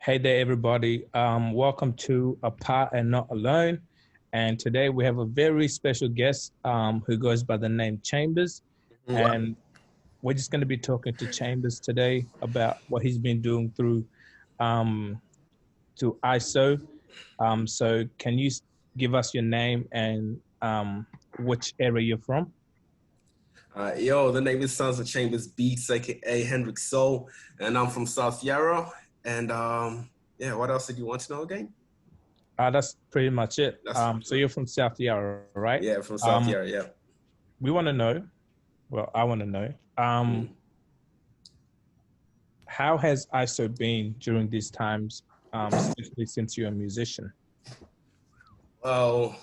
Hey there, everybody. Welcome to Apart and Not Alone. And today we have a very special guest who goes by the name Chambers. Mhm. And we're just going to be talking to Chambers today about what he's been doing through um, to ISO. So can you give us your name and which area you're from? The name is Sons of Chambers Beats, aka Hendrik Soul, and I'm from South Yarra. And yeah, what else did you want to know again? That's pretty much it. That's So you're from South Yarra, right? yeah, from South Um, Yarra. Yeah. we want to know, well, I want to know. Mm. How has ISO been during these times, especially since you're a musician? Well,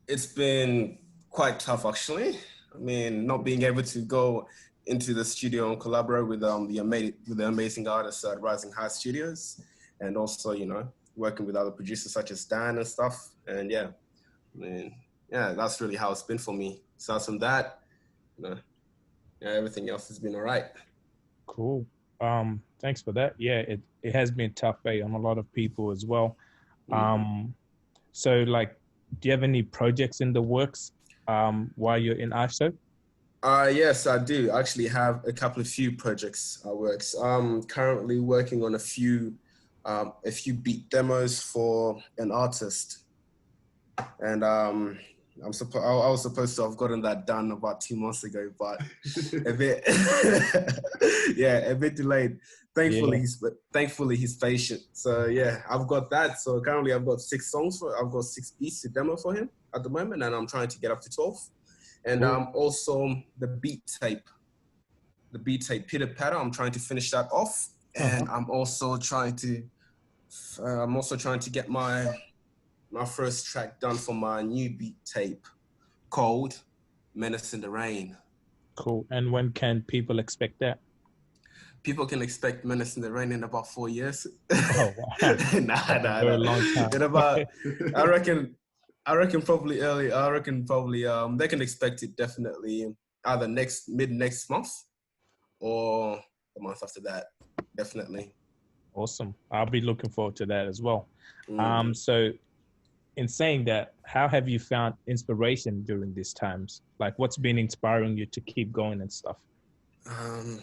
it's been quite tough actually. I mean, not being able to go into the studio and collaborate with the amazing artists at Rising High Studios, and also working with other producers such as Dan and stuff. And yeah, I mean, yeah, that's really how it's been for me. So from that, you know, yeah, everything else has been all right. Cool. Thanks for that. Yeah, it has been tough, on a lot of people as well. Mm. Um, so like, do you have any projects in the works while you're in ISO? Yes, I do actually have a few projects I works. I'm currently working on a few beat demos for an artist, and I was supposed to have gotten that done about 2 months ago, but a bit, yeah, a bit delayed. Yeah. Thankfully he's patient. So yeah, I've got that. So currently I've got I've got 6 beats to demo for him at the moment, and I'm trying to get up to 12. And Cool. also the beat tape Pitter Patter. I'm trying to finish that off, Uh-huh. and I'm also trying to get my first track done for my new beat tape called Menace in the Rain. Cool. And when can people expect that? People can expect Menace in the Rain in about 4 years. Oh, wow. That's a very Nah. long time. In about, I reckon, I reckon probably early. I reckon probably they can expect it definitely either mid next month or the month after that. Definitely. Awesome. I'll be looking forward to that as well. Mm. So in saying that, how have you found inspiration during these times? Like, what's been inspiring you to keep going and stuff? Um,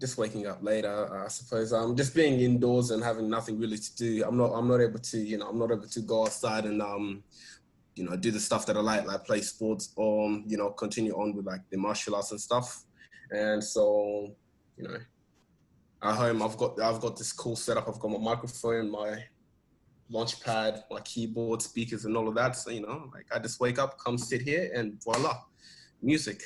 just waking up later, I suppose. Just being indoors and having nothing really to do. I'm not able to, I'm not able to go outside and do the stuff that I like play sports or, continue on with like the martial arts and stuff. And so, you know, at home I've got this cool setup. I've got my microphone, my launch pad, my keyboard, speakers, and all of that. So, like I just wake up, come sit here, and voila, music.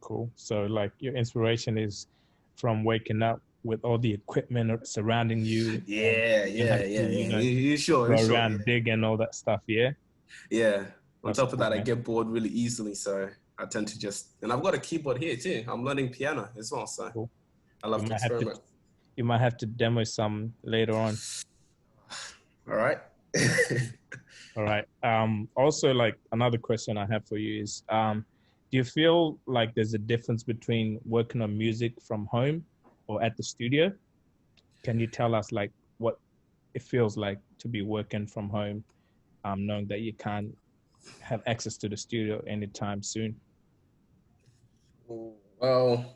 Cool. So, like, your inspiration is from waking up with all the equipment surrounding you, and Yeah, you don't yeah, have to, yeah, yeah. You sure? go You sure? around dig and all that stuff. Yeah, Yeah. On that's top of cool, that, I man. get bored really easily, so I tend to and I've got a keyboard here too. I'm learning piano as well, so Cool. I You love to might have to, experiment. you might have to demo some later on. All right. All right. Also, like another question I have for you is, do you feel like there's a difference between working on music from home or at the studio? Can you tell us like what it feels like to be working from home, knowing that you can't have access to the studio anytime soon? Well,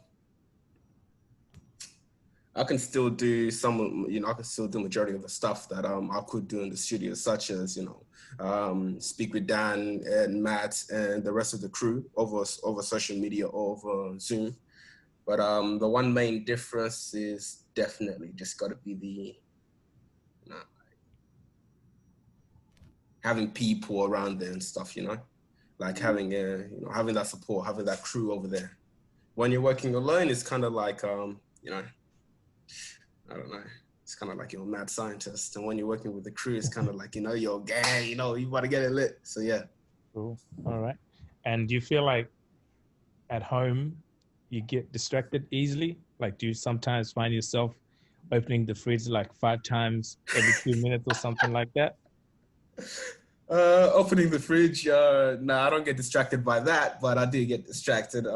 I can still do I can still do majority of the stuff that I could do in the studio, such as, speak with Dan and Matt and the rest of the crew over social media or over Zoom. But the one main difference is definitely just got to be you know, having people around there and stuff, like having that support, having that crew over there. When you're working alone, it's kind of like, I don't know. It's kind of like you're a mad scientist. And when you're working with the crew, it's kind of like, you're a gang, you want to get it lit. So yeah. Cool. All right. And do you feel like at home you get distracted easily? Like, do you sometimes find yourself opening the fridge like 5 times every 2 minutes or something like that? Opening the fridge. No, I don't get distracted by that, but I do get distracted.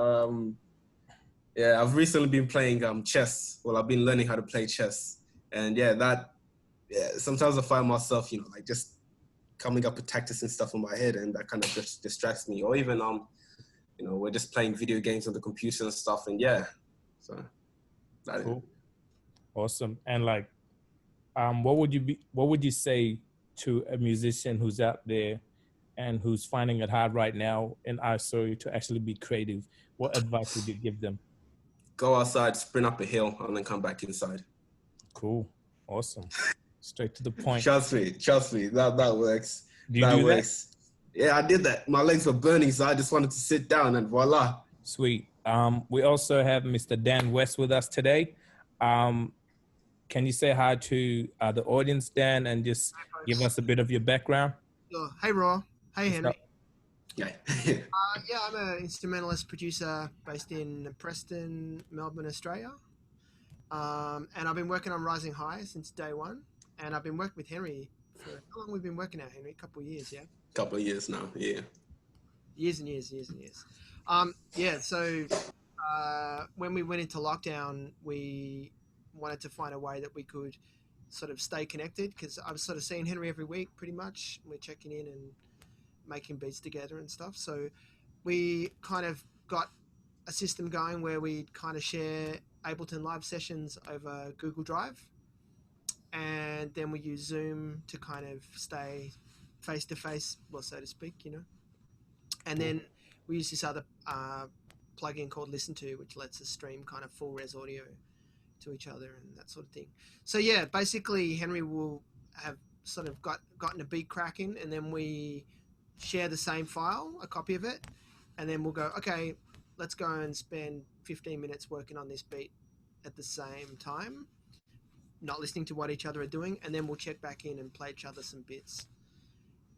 Yeah, I've recently been playing chess. Well, I've been learning how to play chess, and sometimes I find myself, like just coming up with tactics and stuff in my head, and that kind of just distracts me. Or even we're just playing video games on the computer and stuff, and so that cool. Awesome. And like, what would you say to a musician who's out there and who's finding it hard right now in ISO to actually be creative? What advice would you give them? Go outside, sprint up a hill, and then come back inside. Cool. Awesome. Straight to the point. Trust me, that works. Do you do works. That? Yeah, I did that. My legs were burning, so I just wanted to sit down, and voila. Sweet. We also have Mr. Dan West with us today. Can you say hi to the audience, Dan, and just give us a bit of your background? Hey, Raw. Hey, Henry. Yeah. I'm an instrumentalist producer based in Preston, Melbourne, Australia. And I've been working on Rising High since day one. And I've been working with Henry for how long we've been working out, Henry? A couple of years, yeah? Couple of years now, yeah. Years and years. So when we went into lockdown, we wanted to find a way that we could sort of stay connected, because I was sort of seeing Henry every week pretty much. We're checking in and making beats together and stuff. So we kind of got a system going where we kind of share Ableton Live sessions over Google Drive. And then we use Zoom to kind of stay face to face, well, so to speak, And then we use this other plugin called Listen To, which lets us stream kind of full res audio to each other and that sort of thing. So yeah, basically Henry will have sort of gotten a beat cracking, and then we share the same file, a copy of it, and then we'll go, okay, let's go and spend 15 minutes working on this beat at the same time, not listening to what each other are doing, and then we'll check back in and play each other some bits.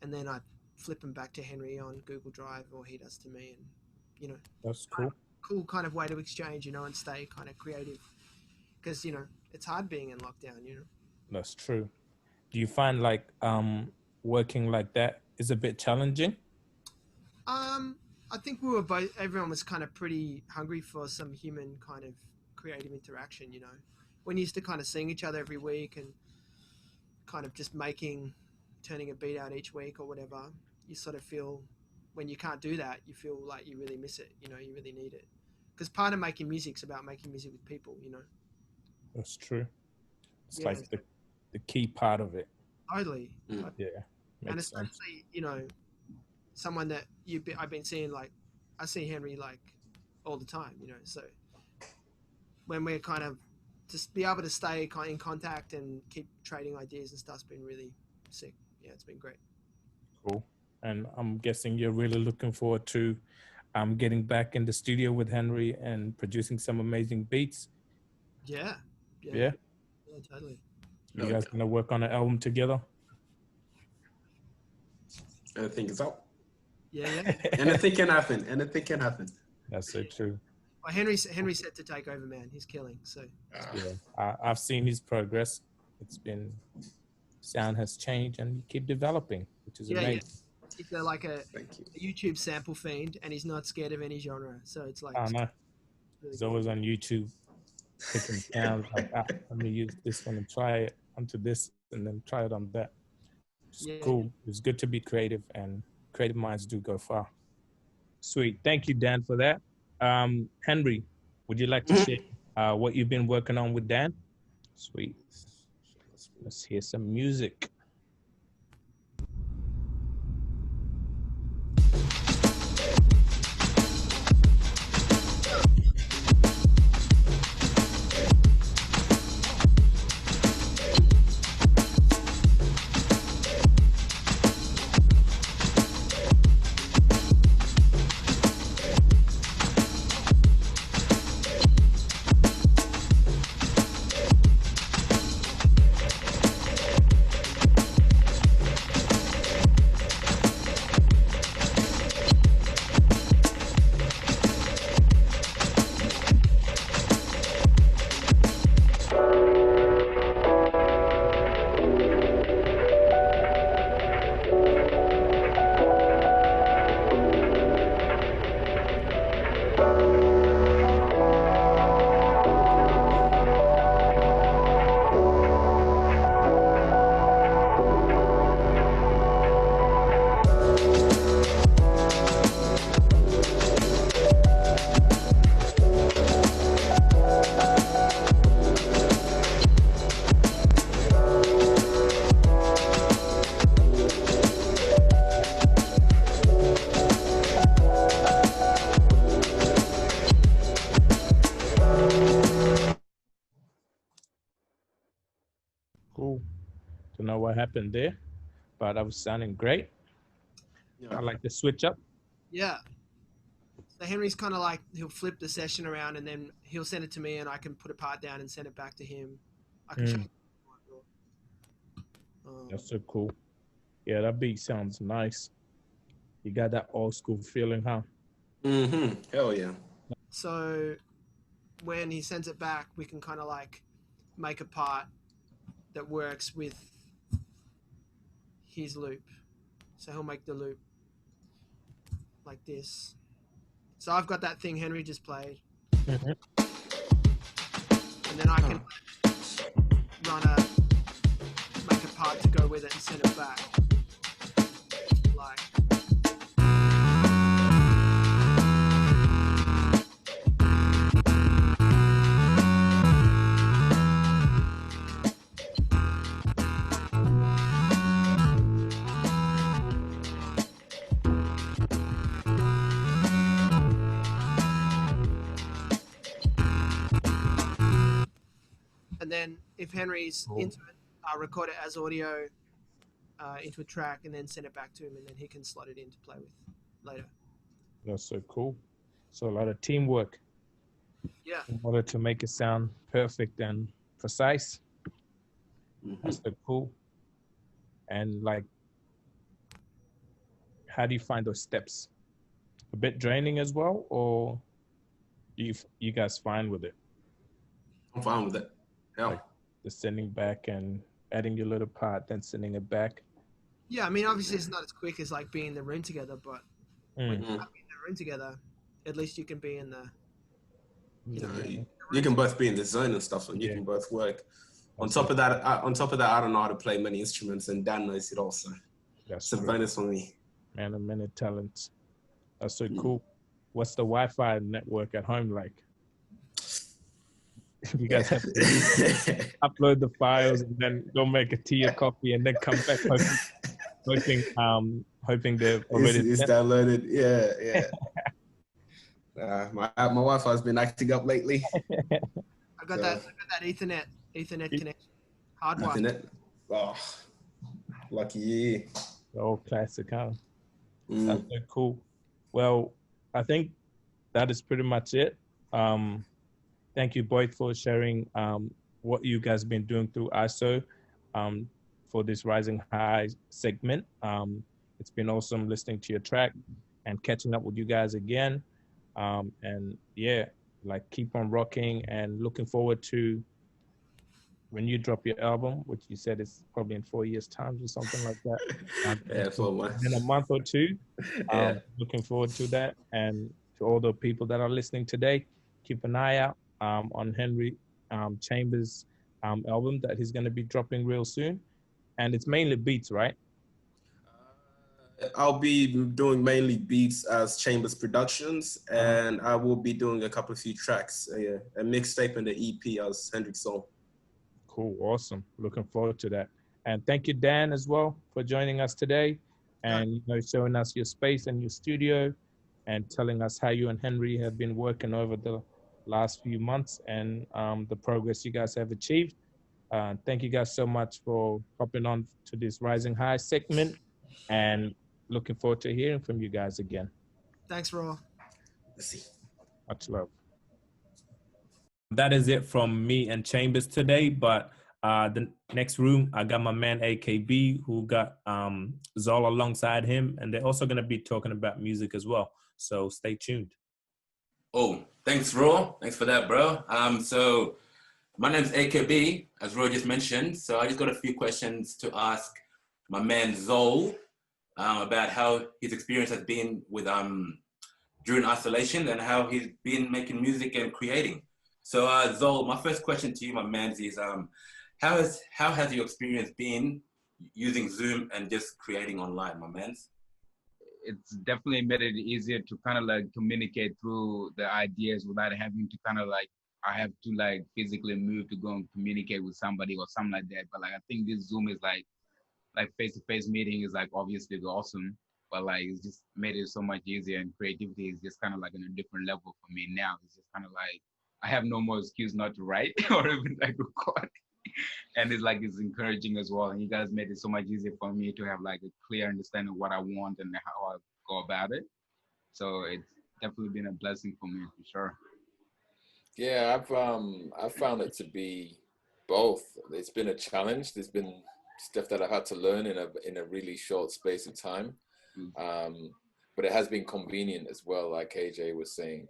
And then I flip them back to Henry on Google Drive, or he does to me, and that's cool. Cool kind of way to exchange, and stay kind of creative, because it's hard being in lockdown. That's true. Do you find like working like that is a bit challenging? I think everyone was kind of pretty hungry for some human kind of creative interaction. When you used to kind of seeing each other every week and kind of just turning a beat out each week or whatever, you sort of feel, when you can't do that, you feel like you really miss it. You really need it, because part of making music's about making music with people. That's true. It's like the key part of it. Totally. Yeah. And especially, someone that I've been seeing, like, I see Henry like all the time, so when we're kind of just be able to stay in contact and keep trading ideas and stuff's been really sick. Yeah, it's been great. Cool. And I'm guessing you're really looking forward to getting back in the studio with Henry and producing some amazing beats. Yeah, totally. You guys gonna work on an album together? Anything is up. Yeah. Anything can happen. That's so true. Well, Henry's set to take over, man. He's killing. So yeah, I've seen his progress. Sound has changed, and you keep developing, which is amazing. Yeah. He's like a YouTube sample fiend, and he's not scared of any genre. So it's like, I know. Really, he's always on YouTube picking sounds like, let me use this one and try it onto this, and then try it on that. It's cool. It's good to be creative, and creative minds do go far. Sweet. Thank you, Dan, for that. Henry, would you like to share what you've been working on with Dan? Sweet. Let's hear some music. know what happened there, but I was sounding great. Yeah. I like to switch up. Yeah. So Henry's kind of like, he'll flip the session around and then he'll send it to me and I can put a part down and send it back to him. I can change it. That's so cool. Yeah, that beat sounds nice. You got that old school feeling, huh? Mm-hmm. Hell yeah. So when he sends it back, we can kind of like make a part that works with his loop. So he'll make the loop like this. So I've got that thing Henry just played. Mhm. And then I can make a part to go with it and send it back. Like. And then if Henry's into it, I'll record it as audio into a track and then send it back to him, and then he can slot it in to play with later. That's so cool. So a lot of teamwork Yeah. in order to make it sound perfect and precise. That's so cool. And like, how do you find those steps? A bit draining as well, or you guys fine with it? I'm fine with it. Yeah. Like just sending back and adding your little part, then sending it back. Yeah, I mean, obviously it's not as quick as like being in the room together, but when you're in the room together, at least you can be in the, you can both be in the zone and stuff, and you can both work. On top of that, I don't know how to play many instruments, and Dan knows it also. It's a bonus for me. Man of many talents. That's so cool. What's the Wi-Fi network at home like? You guys have to upload the files and then go make a tea or coffee and then come back hoping they've already it's downloaded. Yeah. My Wi-Fi has been acting up lately. I got that Ethernet connection. Hard Wi-Fi. Oh, lucky you. The old classic, huh? That's so cool. Well, I think that is pretty much it. Thank you both for sharing what you guys been doing through ISO for this Rising High segment. It's been awesome listening to your track and catching up with you guys again. And yeah, like keep on rocking and looking forward to when you drop your album, which you said is probably in 4 years' time or something like that. Yeah, 4 months. In a month or two. Looking forward to that. And to all the people that are listening today, keep an eye out on Henry Chambers' album that he's going to be dropping real soon. And it's mainly beats, right? I'll be doing mainly beats as Chambers Productions, and I will be doing a few tracks, a mixtape and an EP as Hendrix Soul. Cool, awesome. Looking forward to that. And thank you, Dan, as well, for joining us today and showing us your space and your studio and telling us how you and Henry have been working over the last few months and the progress you guys have achieved. Thank you guys so much for hopping on to this Rising High segment and looking forward to hearing from you guys again. Thanks, Raw. Let's see. Much love. That is it from me and Chambers today, but the next room, I got my man AKB, who got Zoul alongside him, and they're also going to be talking about music as well. So stay tuned. Oh, thanks, Raw. Thanks for that, bro. So my name's AKB, as Raw just mentioned. So I just got a few questions to ask my man Zoul about how his experience has been with during isolation and how he's been making music and creating. So Zoul, my first question to you, my man, is how has your experience been using Zoom and just creating online, my man? It's definitely made it easier to kind of like communicate through the ideas without having to kind of like, I have to like physically move to go and communicate with somebody or something like that. But like, I think this Zoom is like face-to-face meeting is like obviously awesome, but like it's just made it so much easier, and creativity is just kind of like on a different level for me now. It's just kind of like, I have no more excuse not to write or even like record. And it's like it's encouraging as well. And you guys made it so much easier for me to have like a clear understanding of what I want and how I go about it. So it's definitely been a blessing for me for sure. Yeah, I've found it to be both. It's been a challenge. There's been stuff that I had to learn in a really short space of time. But it has been convenient as well, like AJ was saying.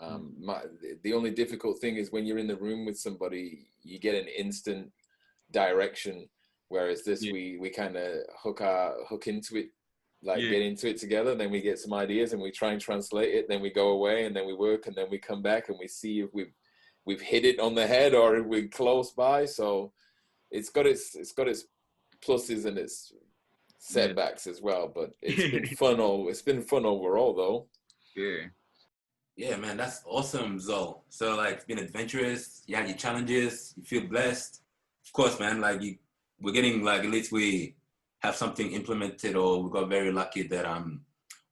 The only difficult thing is when you're in the room with somebody, you get an instant direction, whereas this we kind of hook into it, like get into it together, and then we get some ideas and we try and translate it, then we go away and then we work and then we come back and we see if we've hit it on the head or if we're close by. So it's got its pluses and its setbacks as well, but it's been fun overall though. Yeah, man, that's awesome, Zoul. So like, it's been adventurous. You had your challenges. You feel blessed. Of course, man. Like we're getting like, at least we have something implemented, or we got very lucky that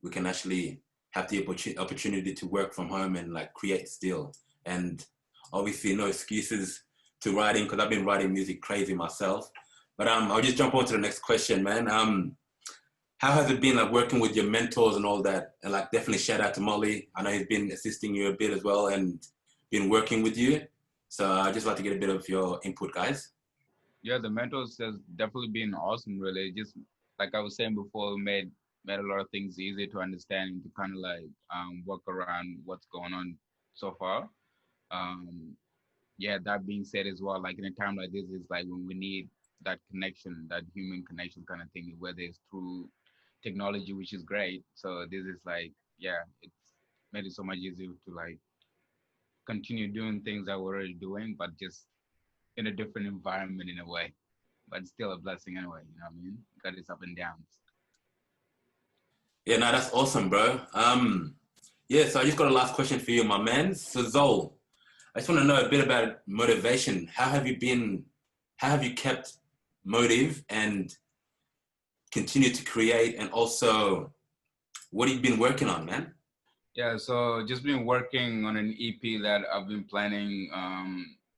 we can actually have the opportunity to work from home and like create still. And obviously, no excuses to writing, because I've been writing music crazy myself. But I'll just jump on to the next question, man. How has it been like working with your mentors and all that? And like, definitely shout out to Molly. I know he's been assisting you a bit as well and been working with you. So I just like to get a bit of your input, guys. Yeah, the mentors has definitely been awesome, really. Just like I was saying before, made a lot of things easy to understand and to kind of like work around what's going on so far. Yeah, that being said as well, like in a time like this, is like when we need that connection, that human connection kind of thing, whether it's through technology, which is great. So this is like, yeah, it's made it so much easier to like continue doing things that we're already doing, but just in a different environment in a way, but still a blessing anyway. You know what I mean? Got its up and downs. Yeah, no, that's awesome, bro. Yeah, so I just got a last question for you, my man. So Zoul, I just want to know a bit about motivation. How have you kept motive and continue to create, and also what have you been working on, man? Yeah, so just been working on an EP that I've been planning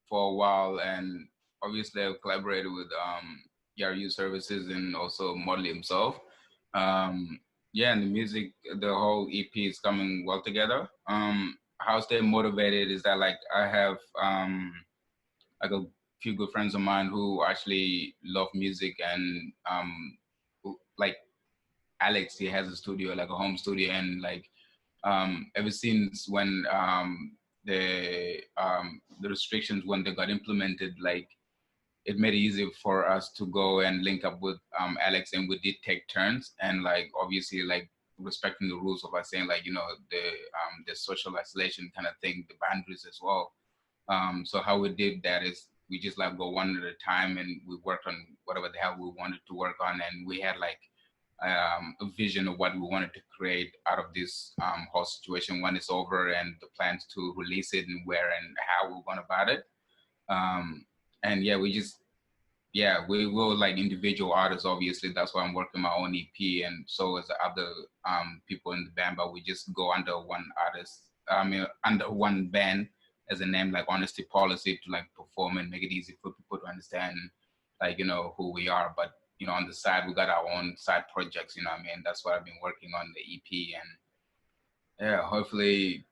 for a while, and obviously I've collaborated with Yarra Youth Services and also Motley himself. Yeah, and the music, the whole EP is coming well together. How I stay motivated is that like I have like a few good friends of mine who actually love music, and like Alex, he has a studio, like a home studio, and like ever since when the restrictions, when they got implemented, like it made it easy for us to go and link up with Alex, and we did take turns, and like obviously like respecting the rules of us saying like, you know, the social isolation kind of thing, the boundaries as well. So how we did that is we just like go one at a time, and we worked on whatever the hell we wanted to work on, and we had like a vision of what we wanted to create out of this whole situation when it's over, and the plans to release it and where and how we're going about it. And yeah, we will like individual artists, obviously. That's why I'm working my own EP, and so as the other people in the band, but we just go under one artist, under one band as a name, like Honesty Policy, to like perform and make it easy for people to understand, like, you know, who we are. But you know, on the side, we got our own side projects, you know what I mean? That's what I've been working on, the EP. And yeah, hopefully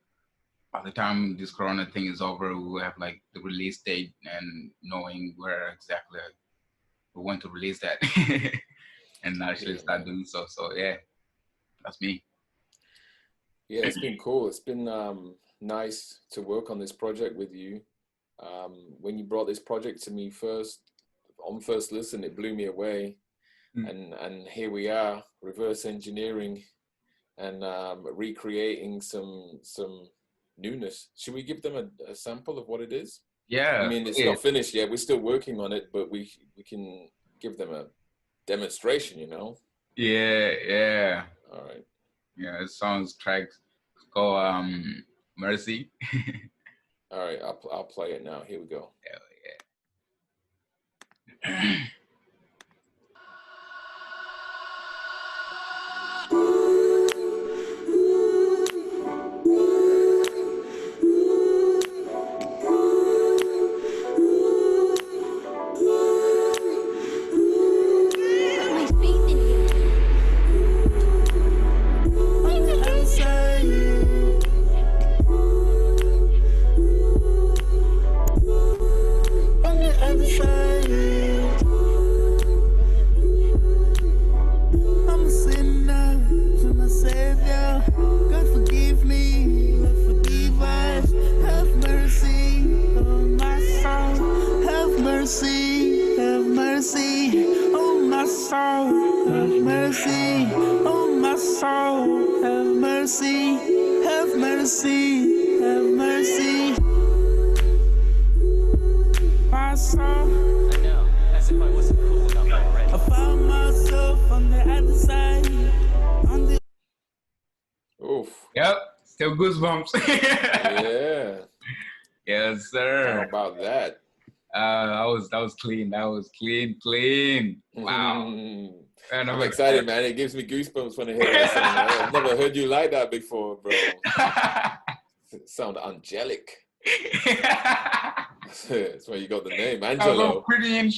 by the time this Corona thing is over, we'll have like the release date and knowing where exactly we want to release that and actually start doing so. So yeah, that's me. Yeah, it's been cool. It's been nice to work on this project with you. When you brought this project to me on first listen, it blew me away. And here we are, reverse engineering and recreating some newness. Should we give them a sample of what it is? Yeah. I mean, it's not finished yet. We're still working on it, but we can give them a demonstration, you know? Yeah. All right. Yeah, it sounds tracks. It's called Mercy. All right, I'll play it now. Here we go. Yeah. Yo, goosebumps. Yeah. Yes, sir. How about that? That was clean. That was clean. Wow. And I'm excited, man. It gives me goosebumps when I hear that song. I've never heard you like that before, bro. Sound angelic. That's why you got the name, Angelo. Pretty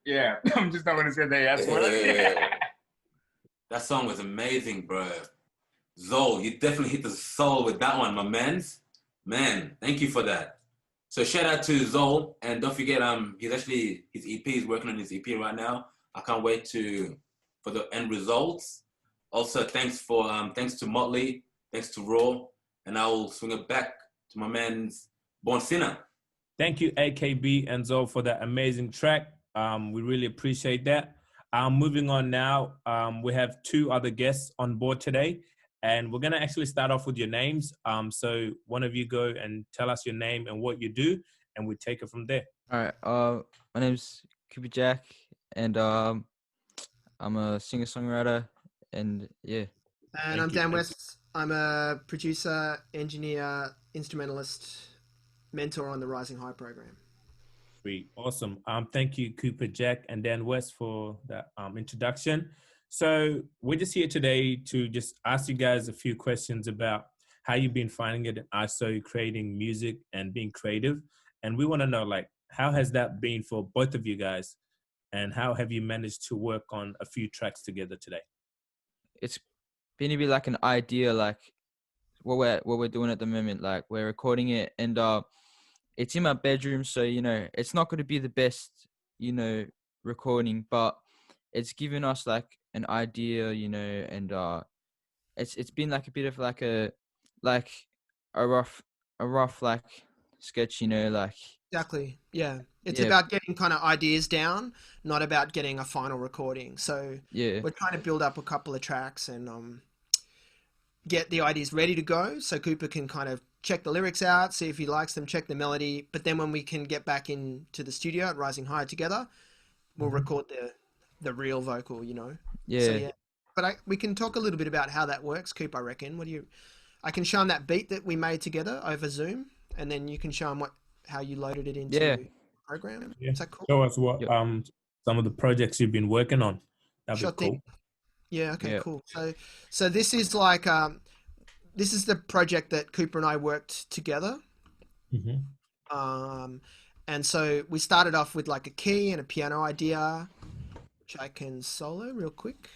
yeah, I'm just not gonna say the S word. That song was amazing, bro. Zoul, you definitely hit the soul with that one, my mans. Man, thank you for that. So shout out to Zoul, and don't forget, his EP is working on his EP right now. I can't wait for the end results. Also, thanks to Motley, thanks to Raw, and I will swing it back to my man's Born Sinner. Thank you, AKB and Zoul, for that amazing track. We really appreciate that. Moving on now, we have two other guests on board today, and we're going to actually start off with your names. So one of you go and tell us your name and what you do, and we take it from there. All right. My name's Cooper Jack, and I'm a singer-songwriter, and yeah. And I'm Dan West. I'm a producer, engineer, instrumentalist, mentor on the Rising High program. Sweet. Awesome. Thank you, Cooper Jack and Dan West, for that introduction. So we're just here today to just ask you guys a few questions about how you've been finding it in ISO, creating music and being creative. And we want to know, like, how has that been for both of you guys? And how have you managed to work on a few tracks together today? It's been to be like an idea, like what we're doing at the moment. Like we're recording it, and it's in my bedroom, so it's not going to be the best, recording, but it's given us like an idea, and it's been like a bit of like a rough like sketch, like. Exactly. Yeah. It's about getting kind of ideas down, not about getting a final recording. So we're trying to build up a couple of tracks and get the ideas ready to go, so Cooper can kind of check the lyrics out, see if he likes them, check the melody. But then when we can get back into the studio at Rising High together, we'll record the real vocal, Yeah. So, but we can talk a little bit about how that works, Coop, I reckon. I can show him that beat that we made together over Zoom, and then you can show him how you loaded it into the program. Yeah. Is that cool? Show us what some of the projects you've been working on. That'd be cool. Yeah, okay, cool. So this is like this is the project that Cooper and I worked together. Mm-hmm. And so we started off with like a key and a piano idea, which I can solo real quick.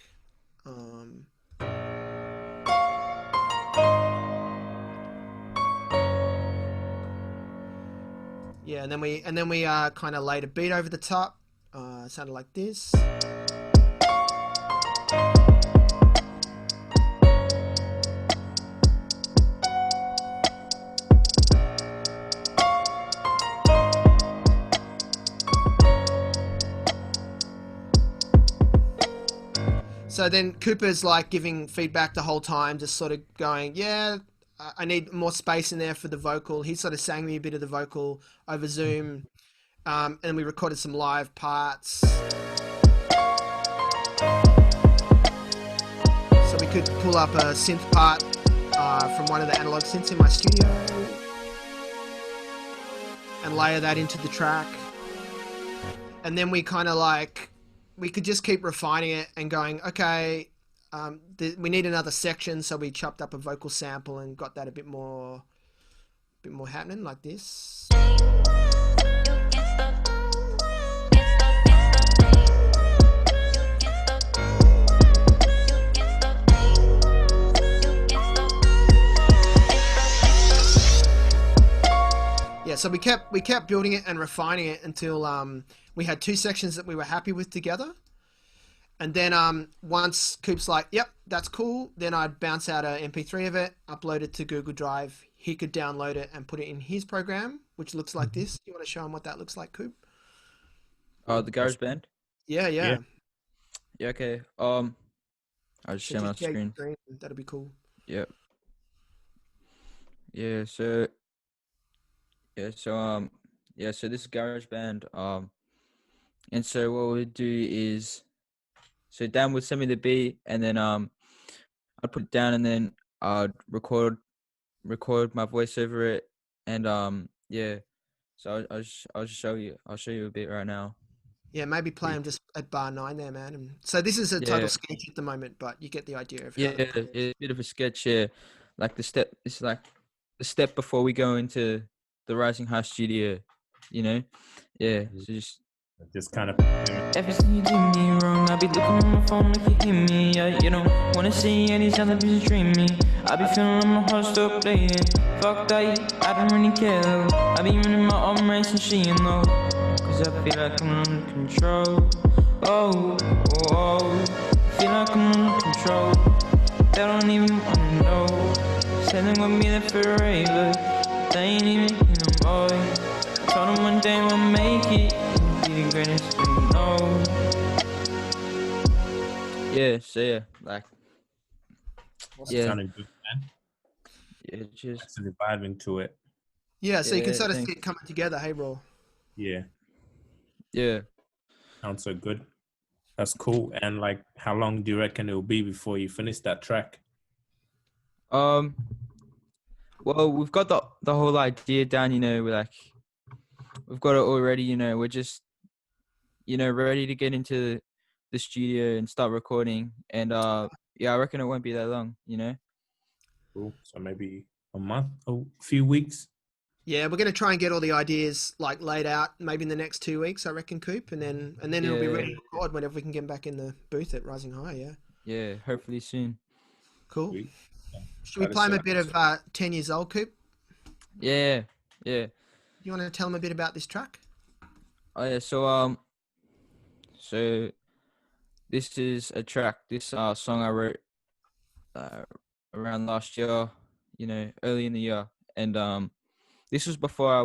Yeah, and then we kind of laid a beat over the top. It sounded like this. So then Cooper's like giving feedback the whole time, just sort of going, I need more space in there for the vocal. He sort of sang me a bit of the vocal over Zoom. And we recorded some live parts. So we could pull up a synth part from one of the analog synths in my studio and layer that into the track. And then we kind of like, we could just keep refining it and going, okay, we need another section. So we chopped up a vocal sample and got that a bit more happening like this. Yeah, so we kept building it and refining it until we had two sections that we were happy with together. And then once Coop's like, yep, that's cool, then I'd bounce out an MP3 of it, upload it to Google Drive. He could download it and put it in his program, which looks like this. You want to show him what that looks like, Coop? The GarageBand? Yeah. Yeah, okay. I'll just share my screen. That'll be cool. Yep. So this is GarageBand. And so what we do is, so Dan would send me the beat, and then I'd put it down, and then I'd record record my voice over it, and yeah. So I'll just show you. I'll show you a bit right now. Yeah, maybe play them just at bar 9 there, man. And so this is a total Yeah. sketch at the moment, but you get the idea of how. Yeah, it's a bit of a sketch here. Like the step, it's like the step before we go into the Rising High studio, you know? Yeah, so Just kind of. everything you do me wrong, I be looking on my phone like you hear me. Yeah, you don't wanna see any other bitches dream me. I be feeling like my heart stop playing. Fuck that, I don't really care though. I be running my own race and she know. Cause I feel like I'm under control. Oh, oh, oh. Feel like I'm under control. They don't even wanna know. Say they want me there forever. They ain't even in the boy. Told them one day we'll make it. Be the greatest we know. Yeah, so yeah, like. Yeah. Sounding good, man. Yeah, just Actually vibing to it. Yeah, so you can Yeah, sort of thanks. see it coming together, hey, Raw. Yeah, yeah. sounds so good. That's cool. And like, how long do you reckon it'll be before you finish that track? Well, we've got the whole idea down. You know, we've got it already. You know, we're just ready to get into the studio and start recording. And yeah, I reckon it won't be that long. You know. Cool. So maybe a month, a few weeks. Yeah, we're going to try and get all the ideas like laid out maybe in the next 2 weeks, I reckon, Coop, and then it'll be ready to record whenever we can get back in the booth at Rising High. Yeah. Yeah, hopefully soon. Cool. Sweet. Should we play them a bit of 10 Years Old, Coop? Yeah, yeah. Do you want to tell them a bit about this track? Oh yeah, so this is a track. This song I wrote around last year, you know, early in the year, and this was before I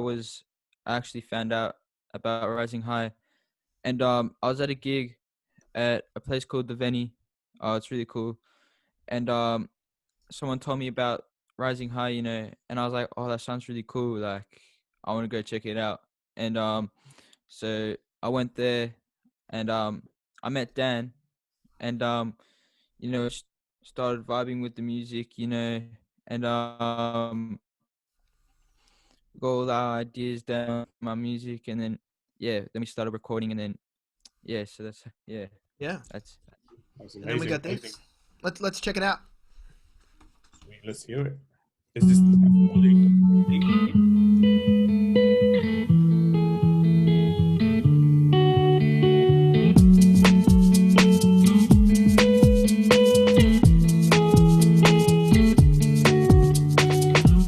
actually found out about Rising High, and I was at a gig at a place called the Velvety. It's really cool, and someone told me about Rising High, you know, and I was like, oh, that sounds really cool. Like, I want to go check it out, and so I went there, and I met Dan, and you know, started vibing with the music, you know, and got all our ideas down, my music, and then then we started recording, and then so that's that's And then we got this. Let's check it out. Sweet, let's hear it. Is this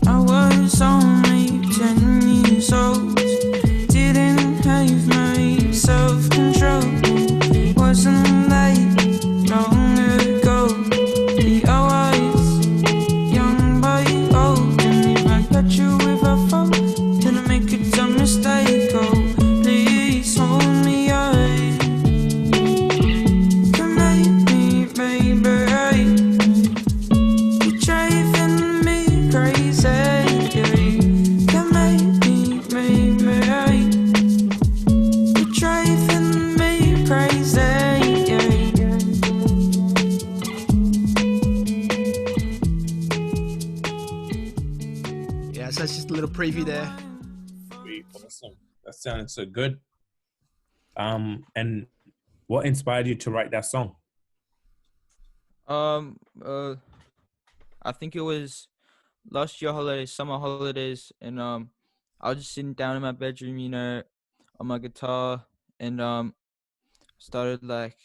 I was only 10 years old, didn't have my self-control, wasn't late long ago. I was young but old, and if I got you with a phone, didn't make a dumb mistake. Oh, please hold me up, can make me, baby. You're driving me crazy. Can make me, baby. You're driving me crazy. Yeah, so it's just a little preview there. Sweet, awesome? That sounded so good. And what inspired you to write that song? I think it was last year holidays, summer holidays, and I was just sitting down in my bedroom, you know, on my guitar, and started like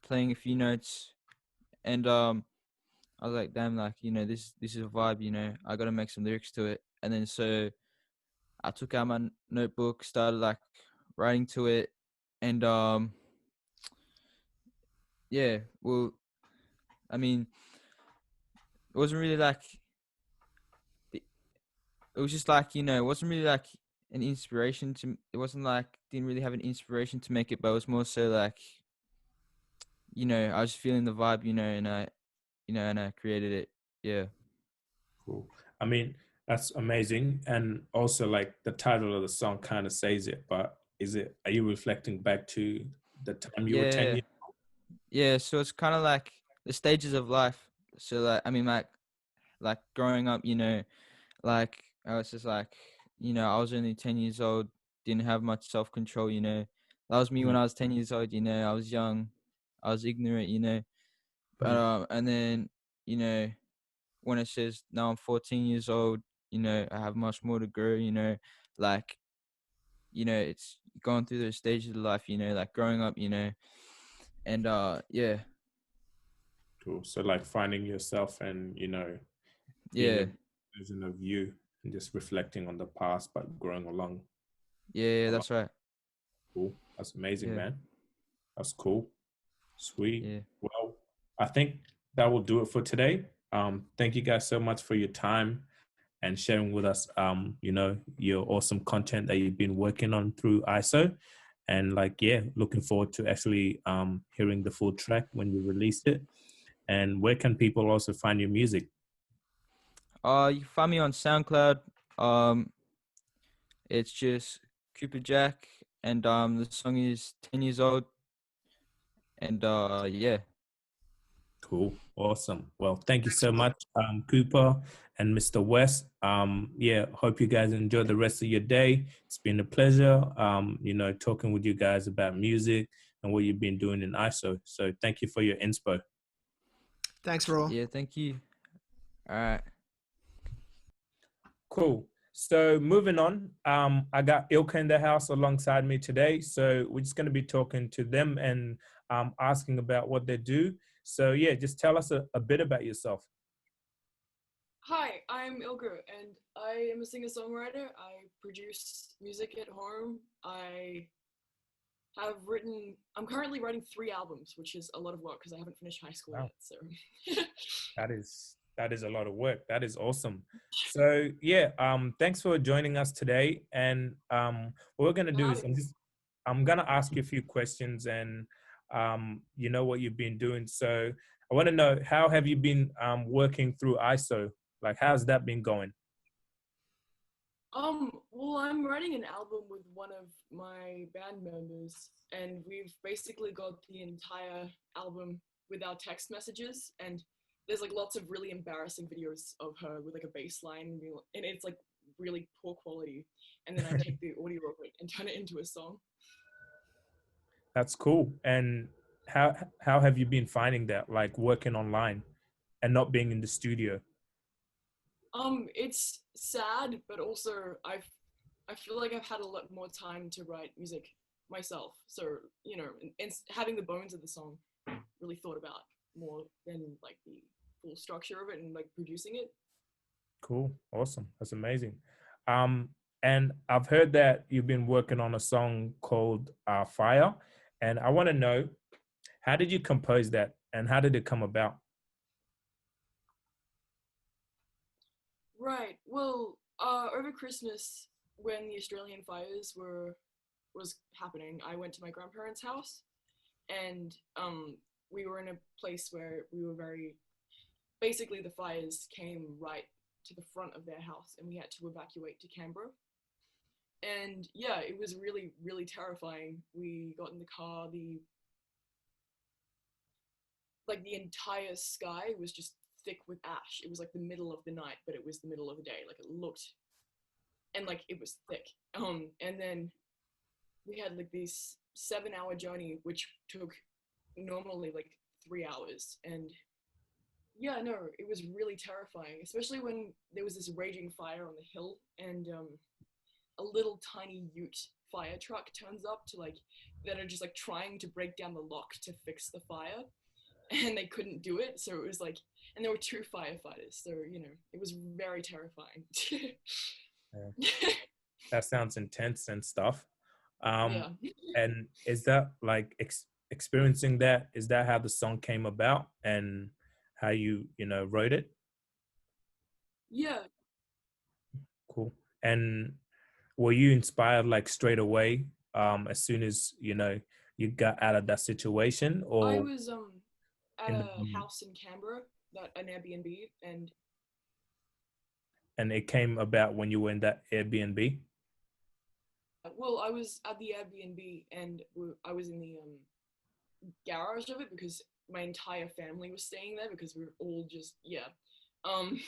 playing a few notes, and I was like, damn, like, you know, this is a vibe, you know, I gotta make some lyrics to it. And then so I took out my notebook, started like writing to it, and well, I mean, it wasn't really like, it was just like, you know, it wasn't really like an inspiration to, it wasn't like, didn't really have an inspiration to make it, but it was more so like, you know, I was feeling the vibe, you know, and I created it. Yeah. Cool. I mean, that's amazing. And also like the title of the song kind of says it, but are you reflecting back to the time you were 10 years old? Yeah, so it's kind of like the stages of life. So like, I mean, like like growing up, you know, like I was just like, you know, I was only 10 years old, didn't have much self-control, you know. That was me when I was 10 years old, you know. I was young, I was ignorant, you know. But and then, you know, when it says now I'm 14 years old, you know, I have much more to grow, you know, like, you know, it's going through those stages of life, you know, like growing up, you know. And yeah. Cool. So like finding yourself and, you know, being Yeah. a version of you and just reflecting on the past but growing along. Yeah, I like- that's right. Cool. That's amazing, Yeah. man. That's cool. Sweet. Yeah. Well, I think that will do it for today. Thank you guys so much for your time and sharing with us, you know, your awesome content that you've been working on through ISO. And like, yeah, looking forward to actually hearing the full track when you release it. And where can people also find your music? You can find me on SoundCloud. It's just Cooper Jack, and the song is 10 years old. And yeah. Cool. Awesome. Well, thank you so much, Cooper and Mr. West. Yeah, hope you guys enjoy the rest of your day. It's been a pleasure, you know, talking with you guys about music and what you've been doing in ISO. So thank you for your inspo. Thanks, Raw. Yeah, thank you. All right. Cool. So moving on, I got Ilka in the house alongside me today. So we're just going to be talking to them and asking about what they do. So yeah, just tell us a bit about yourself. Hi, I'm Ilka, and I am a singer-songwriter. I produce music at home. I'm currently writing 3 albums, which is a lot of work because I haven't finished high school Wow. yet. So That is a lot of work. That is awesome. So yeah, thanks for joining us today. And what we're gonna do is I'm gonna ask you a few questions, and you know what you've been doing. So I want to know, how have you been working through ISO? Like, how's that been going? well, I'm writing an album with one of my band members, and we've basically got the entire album without text messages, and there's like lots of really embarrassing videos of her with like a bass line, and it's like really poor quality, and then I take the audio of it and turn it into a song. That's cool. And how have you been finding that, like working online and not being in the studio? It's sad, but also I feel like I've had a lot more time to write music myself. So, you know, and having the bones of the song really thought about more than like the full structure of it and like producing it. Cool. Awesome. That's amazing. And I've heard that you've been working on a song called Fire. And I want to know, how did you compose that and how did it come about? Right. Well, over Christmas, when the Australian fires was happening, I went to my grandparents' house, and we were in a place where we were basically the fires came right to the front of their house, and we had to evacuate to Canberra. And yeah, it was really, really terrifying. We got in the car, the entire sky was just thick with ash. It was like the middle of the night, but it was the middle of the day. Like it looked, and like it was thick. And then we had like this 7-hour journey, which took normally like 3 hours. And yeah, no, it was really terrifying, especially when there was this raging fire on the hill, and a little tiny ute fire truck turns up that are just like trying to break down the lock to fix the fire, and they couldn't do it. So it was like, and there were 2 firefighters. So, you know, it was very terrifying. That sounds intense and stuff. Yeah. And is that like experiencing that? Is that how the song came about and how you know, wrote it? Yeah. Cool. And were you inspired like straight away, as soon as, you know, you got out of that situation, or? I was at a house in Canberra, an Airbnb, and it came about when you were in that Airbnb? Well, I was at the Airbnb, and I was in the garage of it because my entire family was staying there because we were all just, yeah. Um,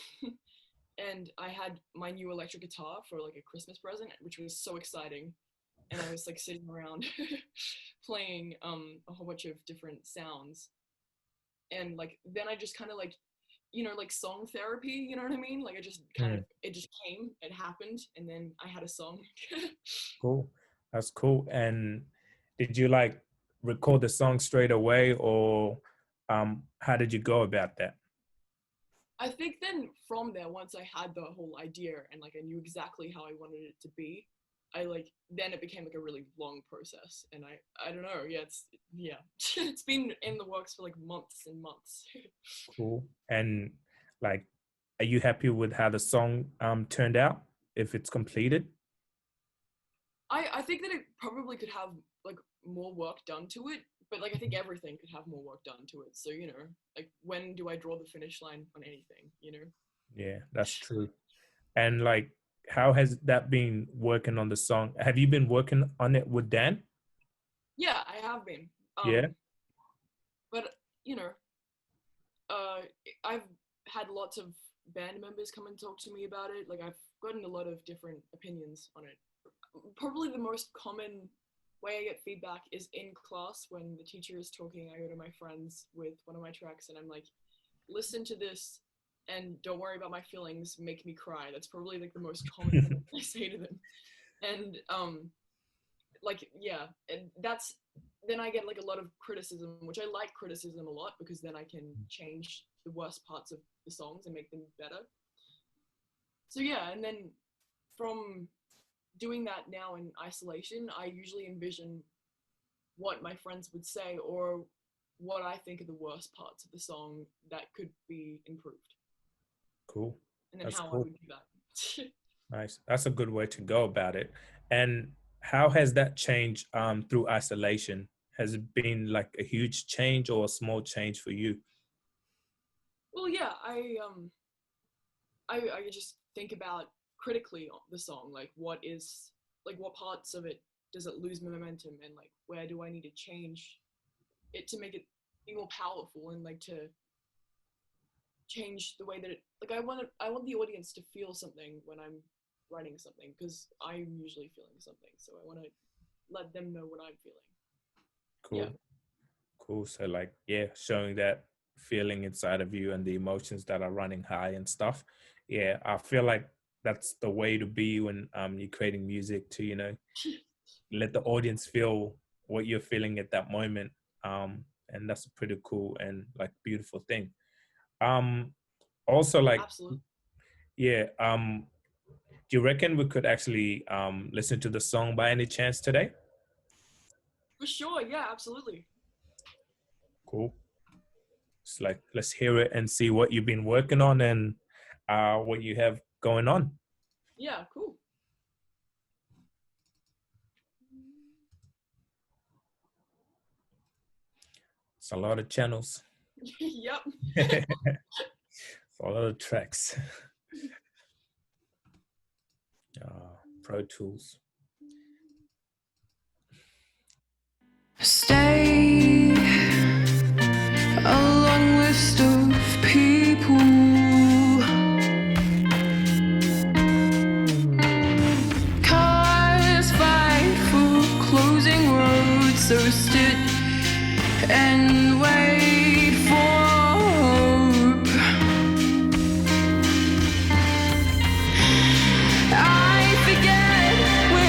and I had my new electric guitar for like a Christmas present, which was so exciting. And I was like sitting around playing a whole bunch of different sounds. And like then I just kind of like, like song therapy, you know what I mean? Like I just kind of, it just came, it happened, and then I had a song. Cool. That's cool. And did you like record the song straight away, or how did you go about that? I think then from there, once I had the whole idea and like I knew exactly how I wanted it to be, then it became like a really long process. And I don't know, it's been in the works for like months and months. Cool. And like, are you happy with how the song turned out if it's completed? I think that it probably could have like more work done to it, but like I think everything could have more work done to it. So, like when do I draw the finish line on anything, Yeah, that's true. And like, how has that been working on the song? Have you been working on it with Dan? Yeah, I have been. Yeah. But, I've had lots of band members come and talk to me about it. Like I've gotten a lot of different opinions on it. Probably the most common way I get feedback is in class when the teacher is talking. I go to my friends with one of my tracks and I'm like, listen to this and don't worry about my feelings, make me cry. That's probably like the most common thing I say to them. And and then I get like a lot of criticism, which I like criticism a lot because then I can change the worst parts of the songs and make them better. So yeah, and then from doing that now in isolation, I usually envision what my friends would say or what I think are the worst parts of the song that could be improved. Cool. And then That's how cool. I would do that. Nice. That's a good way to go about it. And how has that changed through isolation? Has it been like a huge change or a small change for you? Well, yeah, I just think about critically the song, like what parts of it does it lose momentum, and like where do I need to change it to make it be more powerful, and like to change the way that it, like I want the audience to feel something when I'm writing something, because I'm usually feeling something, so I want to let them know what I'm feeling. Cool. Yeah. Cool. So like, yeah, showing that feeling inside of you and the emotions that are running high and stuff. Yeah, I feel like that's the way to be when you're creating music, to let the audience feel what you're feeling at that moment, and that's a pretty cool and like beautiful thing. Also, like, Absolutely. Yeah, do you reckon we could actually listen to the song by any chance today? For sure, yeah, absolutely. Cool. It's like, let's hear it and see what you've been working on and what you have going on. Yeah, cool. It's a lot of channels. Yep. It's a lot of tracks. Pro Tools. Stay a long list of people. Cars fight for closing roads, so sit and wait for hope. I forget where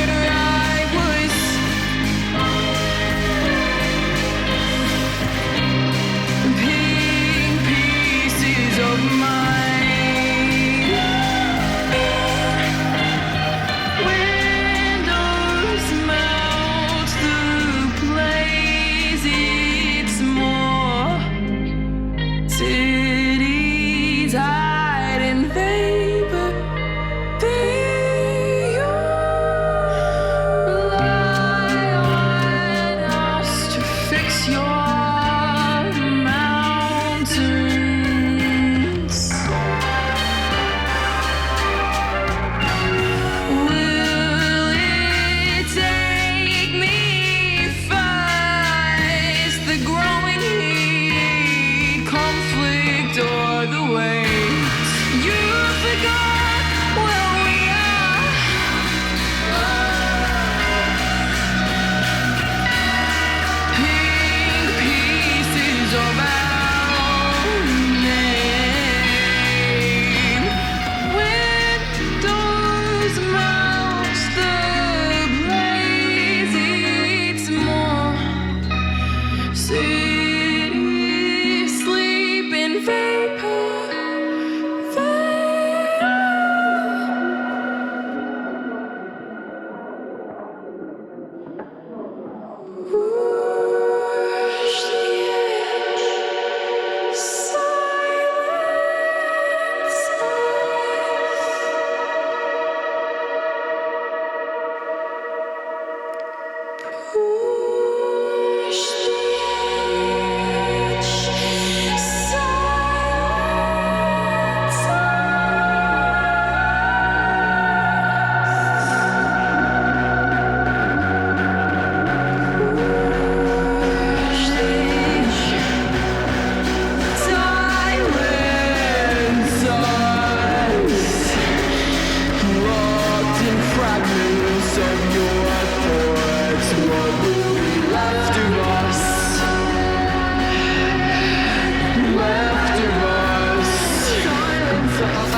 of your thoughts. What will be left of us? Left of us. Silence of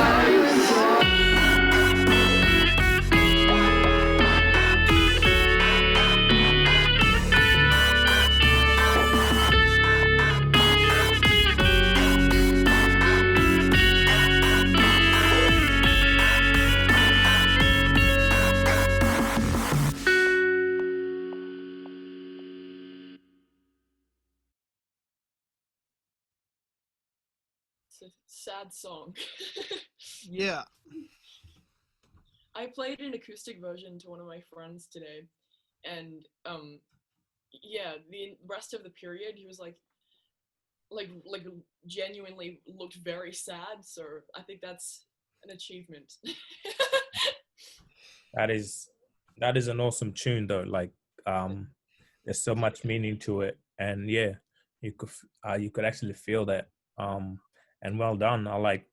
It's a sad song. Yeah. I played an acoustic version to one of my friends today, and yeah, the rest of the period he was like genuinely looked very sad. So I think that's an achievement. That is an awesome tune though. Like there's so much meaning to it, and yeah, you could actually feel that. And well done. I like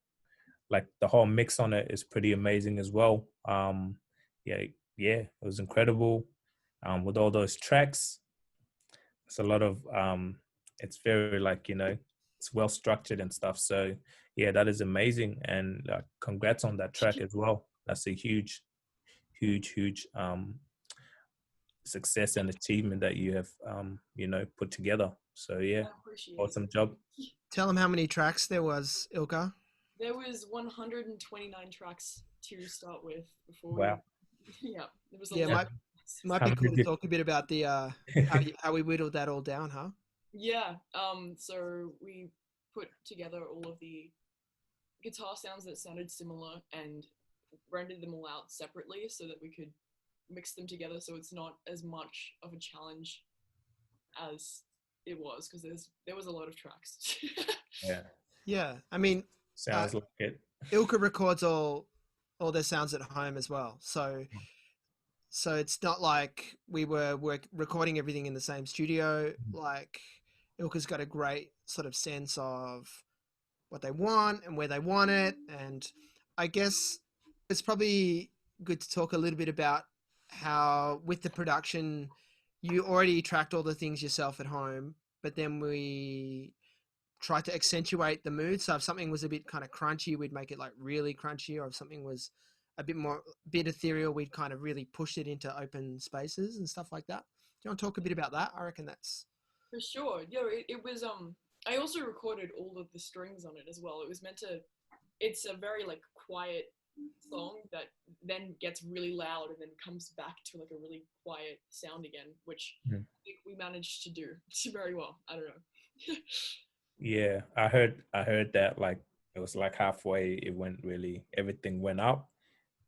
the whole mix on it is pretty amazing as well. Yeah, it was incredible. With all those tracks, it's a lot of it's very like, you know, it's well structured and stuff. So yeah, that is amazing, and congrats on that track as well. That's a huge success and achievement that you have you know, put together. So yeah, awesome job. Tell them how many tracks there was, Ilka. There was 129 tracks to start with before. Wow. Yeah, there was a Yeah, lot. might be cool to talk a bit about the how we whittled that all down, huh? Yeah. So we put together all of the guitar sounds that sounded similar and rendered them all out separately so that we could mix them together, so it's not as much of a challenge as it was, because there was a lot of tracks. Yeah, I mean, sounds like it. Ilka records all their sounds at home as well, so it's not like we were recording everything in the same studio. Like, Ilka's got a great sort of sense of what they want and where they want it, and I guess it's probably good to talk a little bit about how with the production you already tracked all the things yourself at home, but then we tried to accentuate the mood. So if something was a bit kind of crunchy, we'd make it like really crunchy, or if something was a bit ethereal, we'd kind of really push it into open spaces and stuff like that. Do you want to talk a bit about that? I reckon that's for sure. Yeah, it was I also recorded all of the strings on it as well. It was meant to, it's a very like quiet song that then gets really loud and then comes back to like a really quiet sound again, which I think we managed to do very well. I don't know. Yeah, I heard that, like it was like halfway it went really, everything went up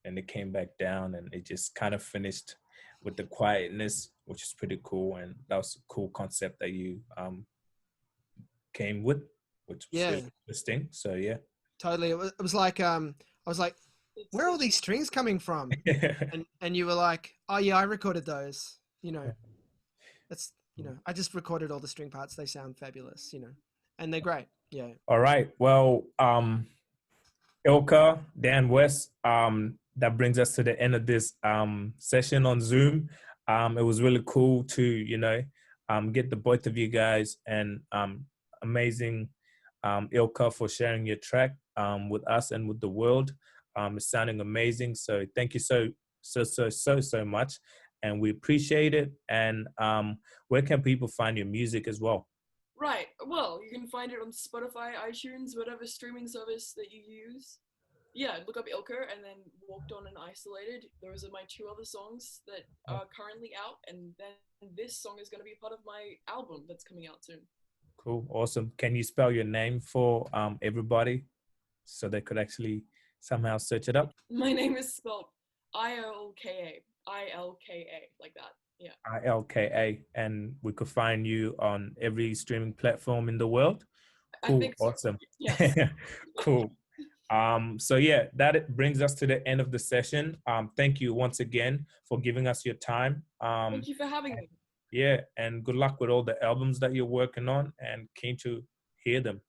and it came back down, and it just kind of finished with the quietness, which is pretty cool. And that was a cool concept that you came with, which was really interesting. So yeah, totally. It was like I was like, where are all these strings coming from? and you were like, oh yeah, I recorded those. You know, that's, you know, I just recorded all the string parts. They sound fabulous, you know, and they're great. Yeah. All right. Well, Ilka, Dan West, that brings us to the end of this session on Zoom. It was really cool to, you know, get the both of you guys, and amazing Ilka for sharing your track with us and with the world. It's sounding amazing. So thank you so much. And we appreciate it. And where can people find your music as well? Right. Well, you can find it on Spotify, iTunes, whatever streaming service that you use. Yeah, look up Ilka and then Walked On and Isolated. Those are my two other songs that are currently out. And then this song is going to be part of my album that's coming out soon. Cool. Awesome. Can you spell your name for everybody so they could actually somehow search it up? My name is spelled Ilka, like that. Yeah. Ilka, and we could find you on every streaming platform in the world. Cool. I think so. Awesome. Yes. Cool. So yeah, that brings us to the end of the session. Thank you once again for giving us your time. Thank you for having me. Yeah, and good luck with all the albums that you're working on, and keen to hear them.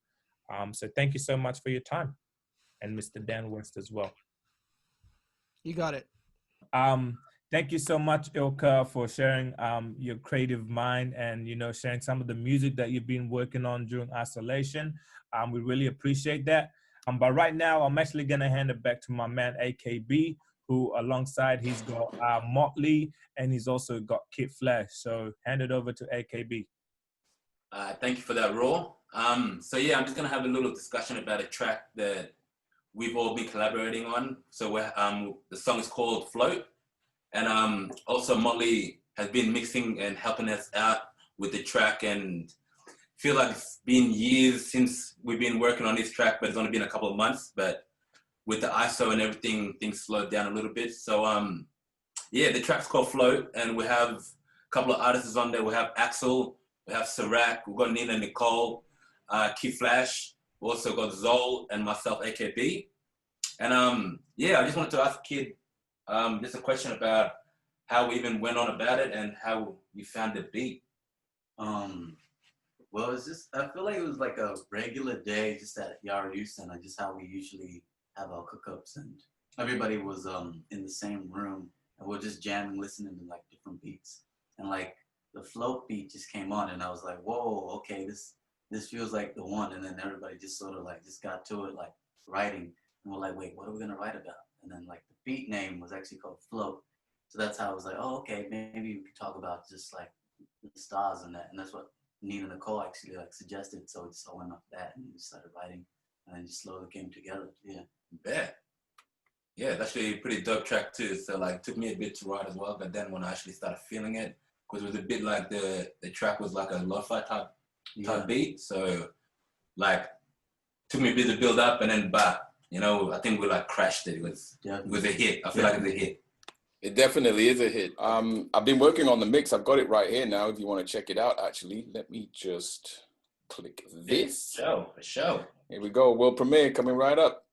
So thank you so much for your time, and Mr. Dan West as well. You got it. Thank you so much, Ilka, for sharing your creative mind and, you know, sharing some of the music that you've been working on during isolation. We really appreciate that. But right now, I'm actually going to hand it back to my man, AKB, who alongside he's got Motley and he's also got Kid Flash. So hand it over to AKB. Thank you for that, Raw. So yeah, I'm just going to have a little discussion about a track that we've all been collaborating on. So we're, the song is called Float. And also Motley has been mixing and helping us out with the track, and feel like it's been years since we've been working on this track, but it's only been a couple of months. But with the ISO and everything, things slowed down a little bit. So yeah, the track's called Float, and we have a couple of artists on there. We have Axel, we have Sirac, we've got Nina Nicole, Kid Flash, we also got Zoul and myself, AKB. And yeah, I just wanted to ask Kid just a question about how we even went on about it and how you found the beat. Well, it's just, I feel like it was like a regular day just at Yarra Youth Center, just how we usually have our cookups, and everybody was in the same room and we're just jamming, listening to like different beats. And like the float beat just came on and I was like, whoa, okay, this feels like the one. And then everybody just sort of like just got to it, like writing. And we're like, wait, what are we gonna write about? And then like the beat name was actually called Float. So that's how I was like, oh, okay, maybe we could talk about just like the stars and that. And that's what Nina Nicole actually like suggested. So we just all went off that and we started writing, and then just slowly came together. Yeah. Yeah, that's actually a pretty dope track too. So like, took me a bit to write as well, but then when I actually started feeling it, because it was a bit like the track was like a lo-fi type beat. So like, took me a bit to build up, and then you know, I think we like crashed it. It was a hit. I feel like it's a hit. It definitely is a hit. I've been working on the mix. I've got it right here now. If you want to check it out, actually, let me just click this. For sure. Here we go. World premiere coming right up.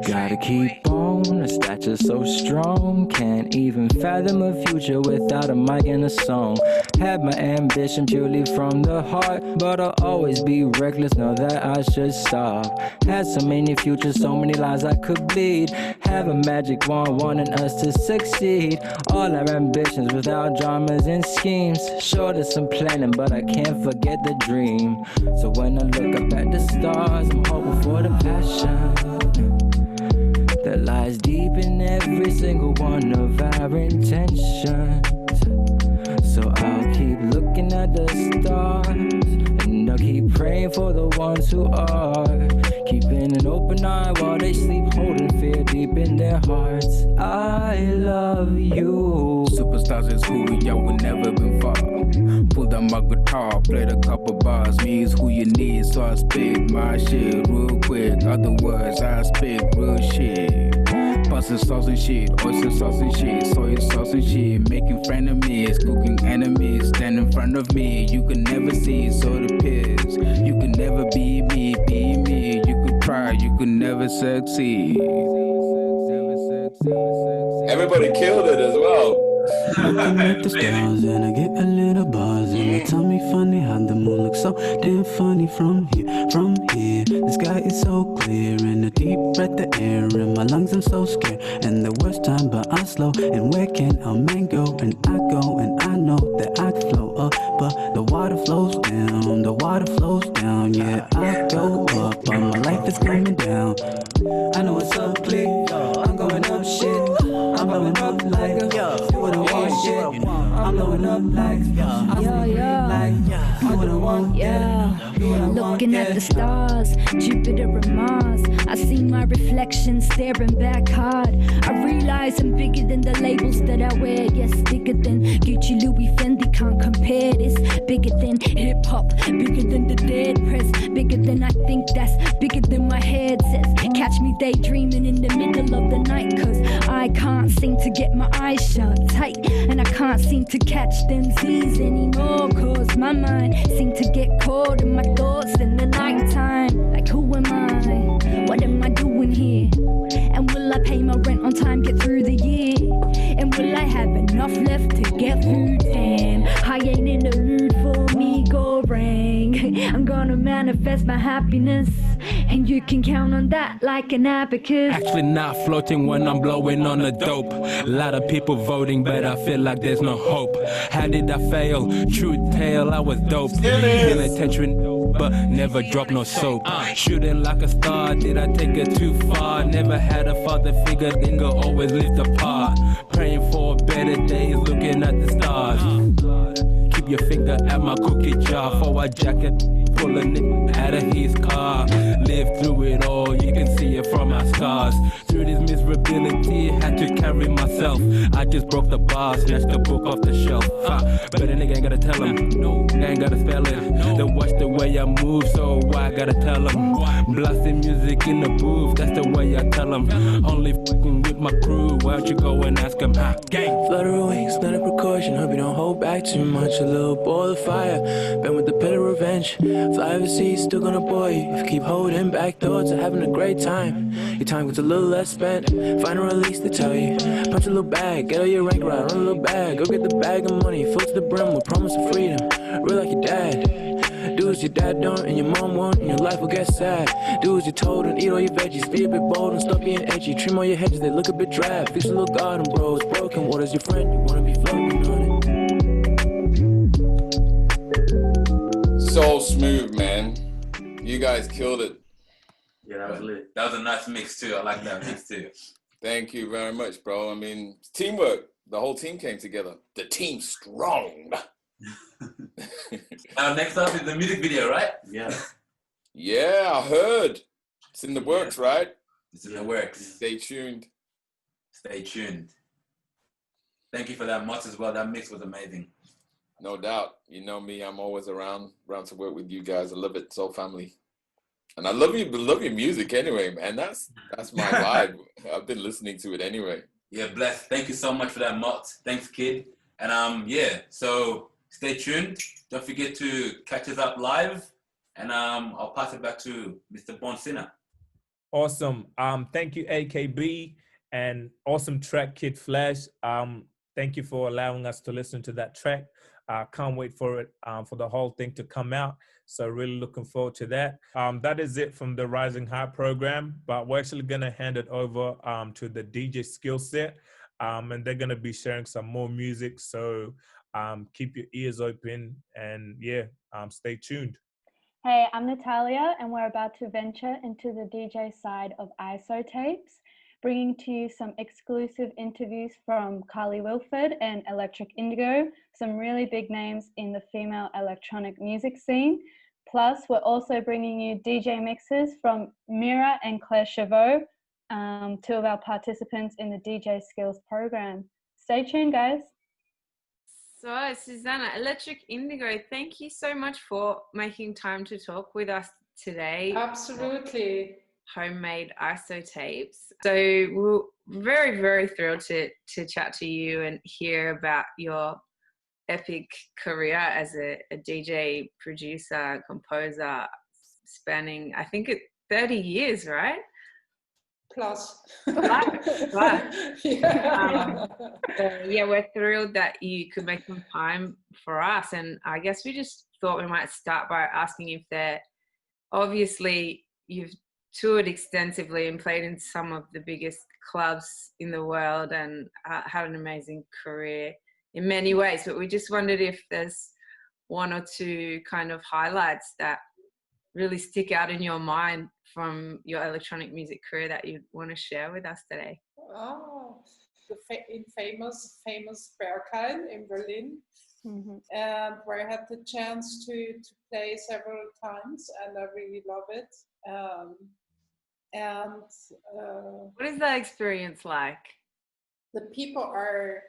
Gotta keep on, a stature so strong. Can't even fathom a future without a mic and a song. Had my ambition purely from the heart, but I'll always be reckless, know that I should stop. Had so many futures, so many lives I could bleed. Have a magic wand wanting us to succeed. All our ambitions without dramas and schemes. Sure, there's some planning, but I can't forget the dream. So when I look up at the stars, I'm hoping for the passion that lies deep in every single one of our intentions. So I'll keep looking at the stars, and I'll keep praying for the ones who are keeping an open eye while they sleep, holding fear deep in their hearts. I love you. Superstars is who we are, we never been far. Pulled out my guitar, played a couple bars. Me is who you need, so I spit my shit real quick. Other words, I spit real shit. Pasta sauce and shit, oyster sauce and shit, soy sauce and shit. Making frenemies, cooking enemies. Stand in front of me, you can never see, so the piss. You can never be me, be me. You could try, you could never succeed. Everybody killed it as well. Looking at the stars and I get a little buzz, and they tell me funny how the moon looks so damn funny from here, from here. The sky is so clear and a deep breath the air in my lungs. I'm so scared, and the worst time, but I slow. And where can a man go? And I go, and I know that I can flow up, but the water flows down. The water flows down. Yeah, I go up, but my life is coming down. I know it's up, click. I'm going up, shit. I'm blowing up like a do what I want, shit. I'm blowing up like I'm do what I want, yeah. Looking at the stars, Jupiter and Mars. I see my reflection staring back hard. I realize I'm bigger than the labels that I wear. Yes, bigger than Gucci, Louis, Fendi, can't compare this. Bigger than hip hop, bigger than the dead press. Bigger than I think, that's bigger than my head says. Catch me daydreaming in the middle of the night, cause I can't seem to get my eyes shut tight. And I can't seem to catch them Z's anymore, cause my mind seems to get caught in my thoughts in the night time. Like, who am I? What am I doing here? And will I pay my rent on time, get through the year? And will I have enough left to get food? Damn, I ain't in the mood for me goreng. I'm gonna manifest my happiness, and you can count on that like an abacus. Actually not floating when I'm blowing on a dope. A lot of people voting, but I feel like there's no hope. How did I fail? Truth tale, I was dope. Paying attention, but never dropped no soap. Shooting like a star, did I take it too far? Never had a father figure, nigga always lived apart. Praying for better days, looking at the stars. Keep your finger at my cookie jar for a jacket. Pulling it out of his car. Lived through it all, you can see it from my scars. Through this miserability, had to carry myself. I just broke the bar, snatched the book off the shelf. But a nigga ain't gotta tell him, I ain't gotta spell it. They watch the way I move, so why I gotta tell them? Blasting music in the booth, that's the way I tell them. Only fucking with my crew, why don't you go and ask them? Gang. Flutter away, it's not a precaution. Hope you don't hold back too much. A little boil of fire, been with the pit of revenge. Fly overseas, still gonna bore you. If you keep holding back thoughts of having a great time, your time gets a little less spent. Find a release to tell you. Punch a little bag, get all your rank right, run a little bag. Go get the bag of money, full to the brim with promise of freedom. Real like your dad. Do as your dad don't and your mom won't, and your life will get sad. Do as you're told and eat all your veggies. Be a bit bold and stop being edgy. Trim all your hedges, they look a bit drab. Fix a little garden, bro, it's broken. Water's your friend, you wanna be floating on it. So smooth, man. You guys killed it. Yeah, that was lit. That was a nice mix too. I like that mix too. Thank you very much, bro. I mean, teamwork. The whole team came together. The team's strong. Now, next up is the music video, right? Yeah. Yeah, I heard. It's in the works, right? It's in the works. Stay tuned. Stay tuned. Thank you for that much as well. That mix was amazing. No doubt. You know me, I'm always around to work with you guys. I love it. Soul family. And I love your music anyway, man. That's my vibe. I've been listening to it anyway. Yeah, bless. Thank you so much for that, Mott. Thanks, kid. And yeah, so stay tuned. Don't forget to catch us up live. And I'll pass it back to Mr. Bonsina. Awesome. Thank you, AKB, and awesome track, Kid Flash. Thank you for allowing us to listen to that track. Can't wait for it, for the whole thing to come out. So really looking forward to that. That is it from the Rising High program, but we're actually going to hand it over to the DJ skill set, and they're going to be sharing some more music. So keep your ears open and yeah, stay tuned. Hey, I'm Natalia, and we're about to venture into the DJ side of Isotapes, bringing to you some exclusive interviews from Carly Wilford and Electric Indigo, some really big names in the female electronic music scene. Plus, we're also bringing you DJ mixes from MIRA and Clare Choveux, two of our participants in the DJ Skills program. Stay tuned, guys. So, Susanna, Electric Indigo, thank you so much for making time to talk with us today. Absolutely. Homemade Isotapes. So we're very, very thrilled to chat to you and hear about your epic career as a DJ, producer, composer, spanning, I think, 30 years, right? Plus. Yeah. Yeah, we're thrilled that you could make some time for us. And I guess we just thought we might start by asking if they're, obviously, you've toured extensively and played in some of the biggest clubs in the world and had an amazing career in many ways, but we just wondered if there's one or two kind of highlights that really stick out in your mind from your electronic music career that you'd want to share with us today. Oh, in famous Berghain in Berlin, and where I had the chance to play several times, and I really love it. What is that experience like? The people are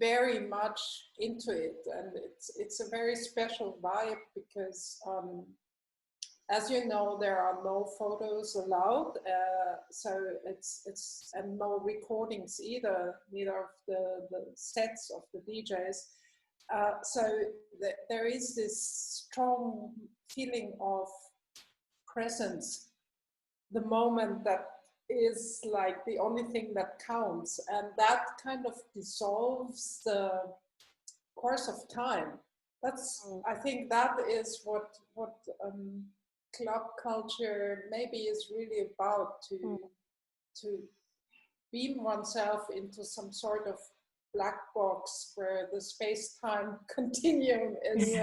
very much into it, and it's a very special vibe because as you know, there are no photos allowed, so it's and no recordings either, neither of the sets of the DJs. So there is this strong feeling of presence, the moment that is like the only thing that counts, and that kind of dissolves the course of time. That's, I think that is what club culture maybe is really about, to beam oneself into some sort of black box where the space-time continuum is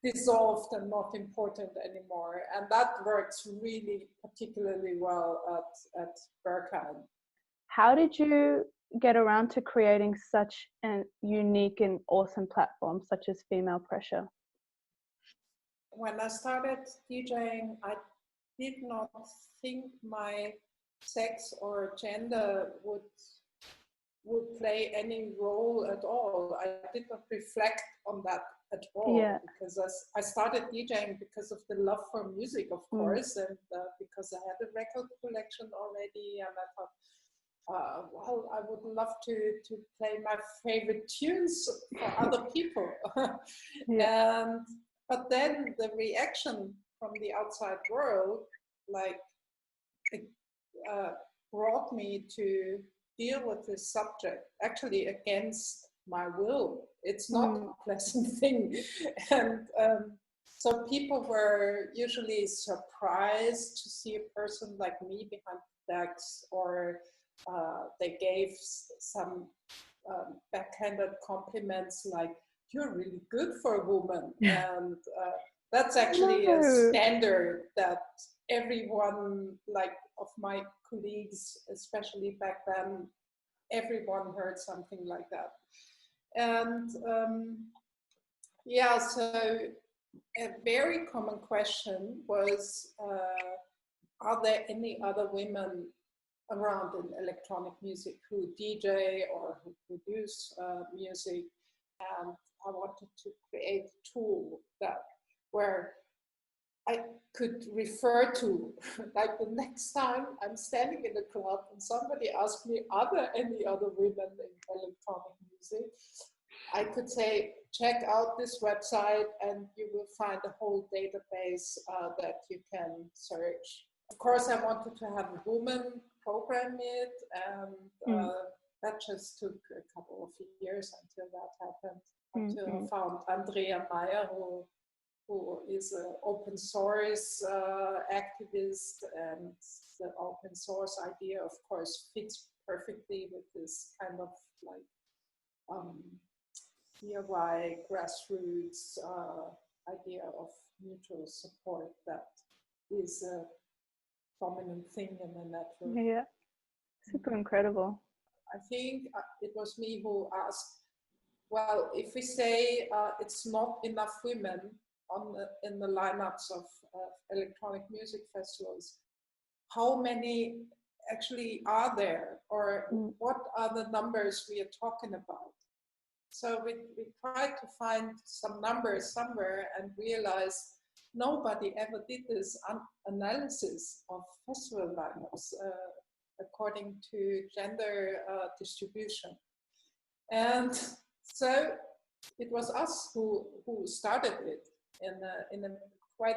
dissolved and not important anymore. And that works really particularly well at Berghain. How did you get around to creating such a unique and awesome platform such as Female Pressure? When I started DJing, I did not think my sex or gender would play any role at all. I did not reflect on that at all, because I started DJing because of the love for music, of course, and because I had a record collection already, and I thought, well, I would love to play my favorite tunes for other people. But then the reaction from the outside world, like, brought me to deal with this subject, actually against my will. It's not a pleasant thing. And so people were usually surprised to see a person like me behind the decks, or they gave some backhanded compliments like, "You're really good for a woman." And that's actually a standard that everyone, like of my colleagues, especially back then, everyone heard something like that. And so a very common question was, are there any other women around in electronic music who DJ or who produce music? And I wanted to create a tool where I could refer to, like the next time I'm standing in a club and somebody asks me, are there any other women in electronic music? I could say, check out this website and you will find a whole database that you can search. Of course, I wanted to have a woman program it, and that just took a couple of years until that happened. Until I found Andrea Meyer, who is an open source activist, and the open source idea, of course, fits perfectly with this kind of like DIY grassroots idea of mutual support that is a dominant thing in the network. Yeah, super incredible. I think it was me who asked, well, if we say it's not enough women in the lineups of electronic music festivals, how many actually are there, or what are the numbers we are talking about? So we tried to find some numbers somewhere and realized nobody ever did this analysis of festival lineups according to gender distribution. And so it was us who started it in a quite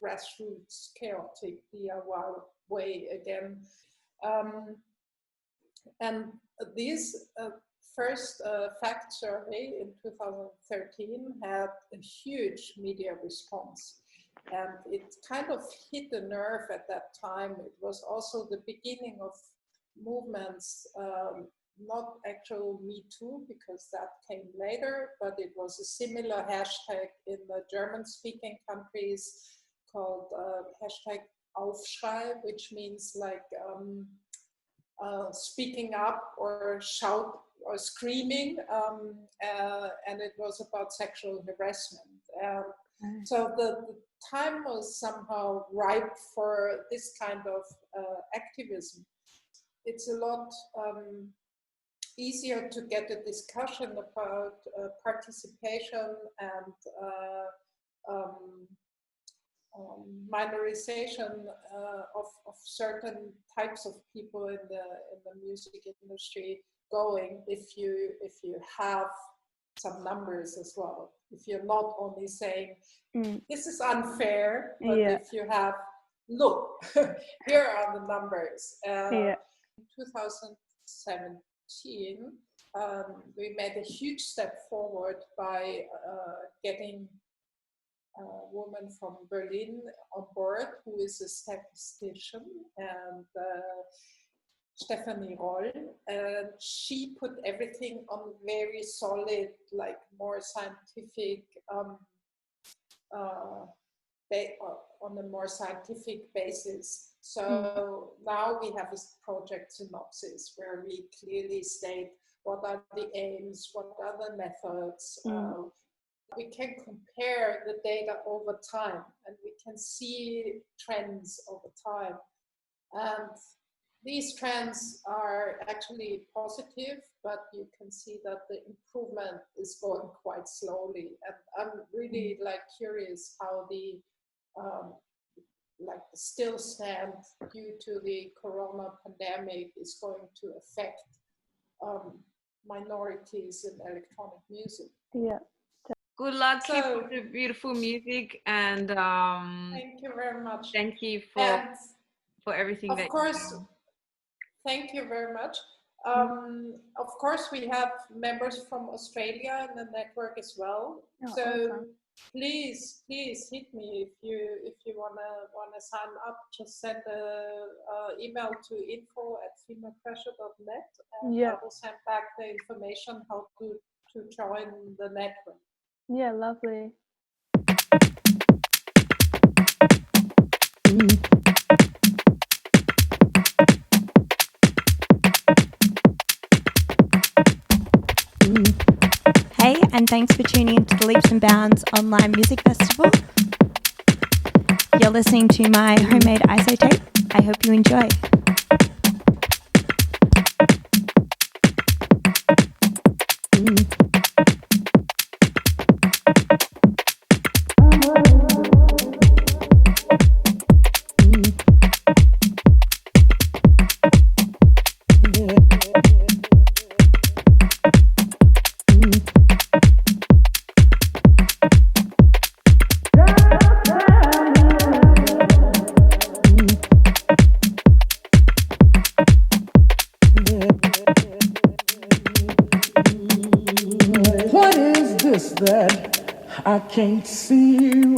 grassroots, chaotic DIY way again. And this first fact survey in 2013 had a huge media response. And it kind of hit the nerve at that time. It was also the beginning of movements, not actual Me Too, because that came later, but it was a similar hashtag in the German-speaking countries called hashtag Aufschrei, which means like speaking up or shout or screaming, and it was about sexual harassment. So the time was somehow ripe for this kind of activism. It's a lot easier to get a discussion about participation and minorization of certain types of people in the music industry going if you have some numbers as well. If you're not only saying this is unfair, but if you have, look, here are the numbers. In 2017, we made a huge step forward by getting a woman from Berlin on board who is a statistician, and Stephanie Roll, and she put everything on very solid, like more scientific, on a more scientific basis. So now we have a project synopsis where we clearly state what are the aims, what are the methods. We can compare the data over time, and we can see trends over time. And these trends are actually positive, but you can see that the improvement is going quite slowly. And I'm really curious how the still stand due to the corona pandemic is going to affect minorities in electronic music. Yeah. Good luck, keep up the beautiful music, and thank you very much. Thank you for everything. Of course, thank you very much. Of course, we have members from Australia in the network as well. So awesome. please hit me if you wanna sign up. Just send an email to info@femalepressure.net, and I will send back the information how to join the network. Yeah, lovely. Hey, and thanks for tuning into the Leaps and Bounds Online Music Festival. You're listening to my homemade isotape. I hope you enjoy. I can't see you.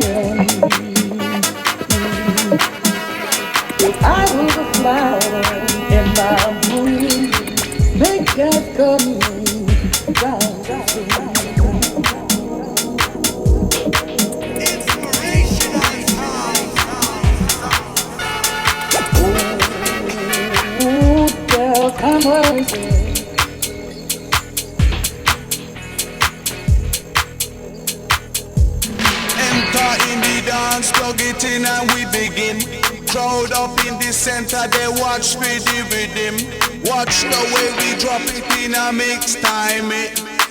flying. If I was a flower in my moon, make God come down. Oh, girl, come on. In the dance, plug it in and we begin. Crowd up in the center, they watch me the rhythm. Watch the way we drop it in a mix time.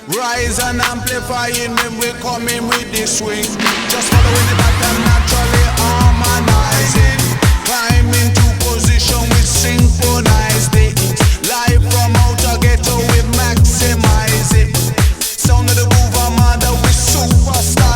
Rise and amplifying when we come in with the swing. Just following the pattern, naturally harmonizing. Climb into position with synchronized it. Live from outer ghetto, we maximize it. Sound of the groove, Amanda, we super styling.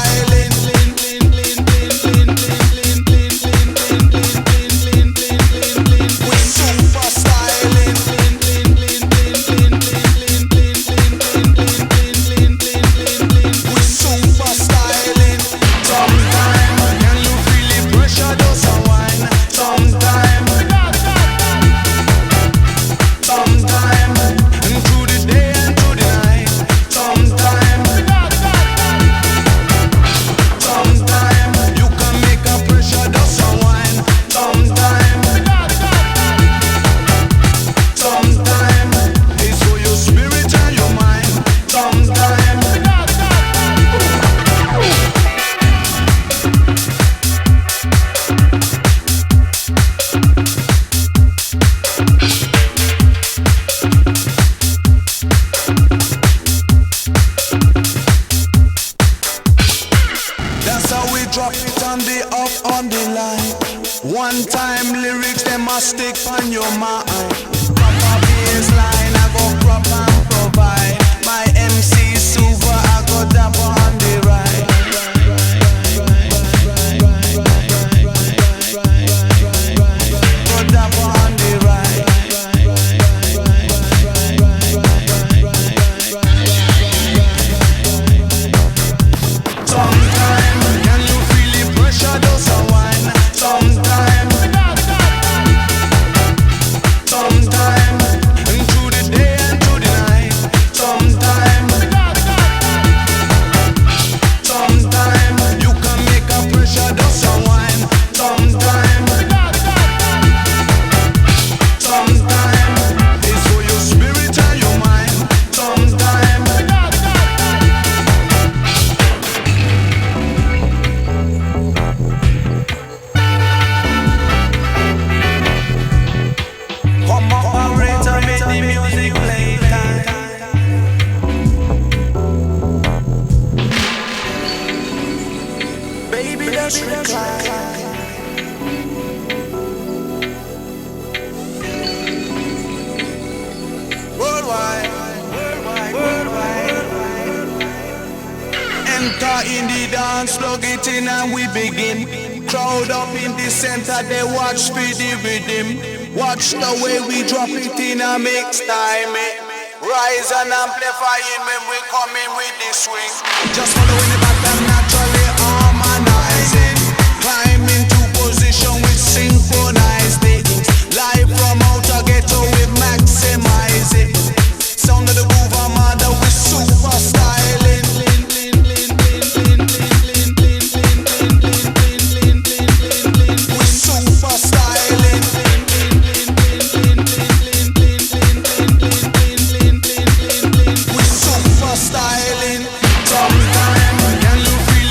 In the dance, plug it in and we begin. Crowd up in the center, they watch for the rhythm. Watch the way we drop it in a mix time. Rise and amplifying when we come in with the swing. Just following the pattern, naturally harmonizing. Climb into position with synchronized it. Live from outer ghetto, we maximize it. Sound of the groove, Amanda, we super styling. Styling. Sometime, can you feel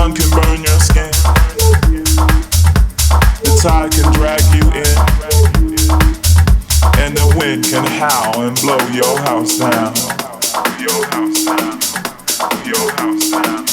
sun can burn your skin. The tide can drag you in. And the wind can howl and blow your house down. Your house down. Your house down.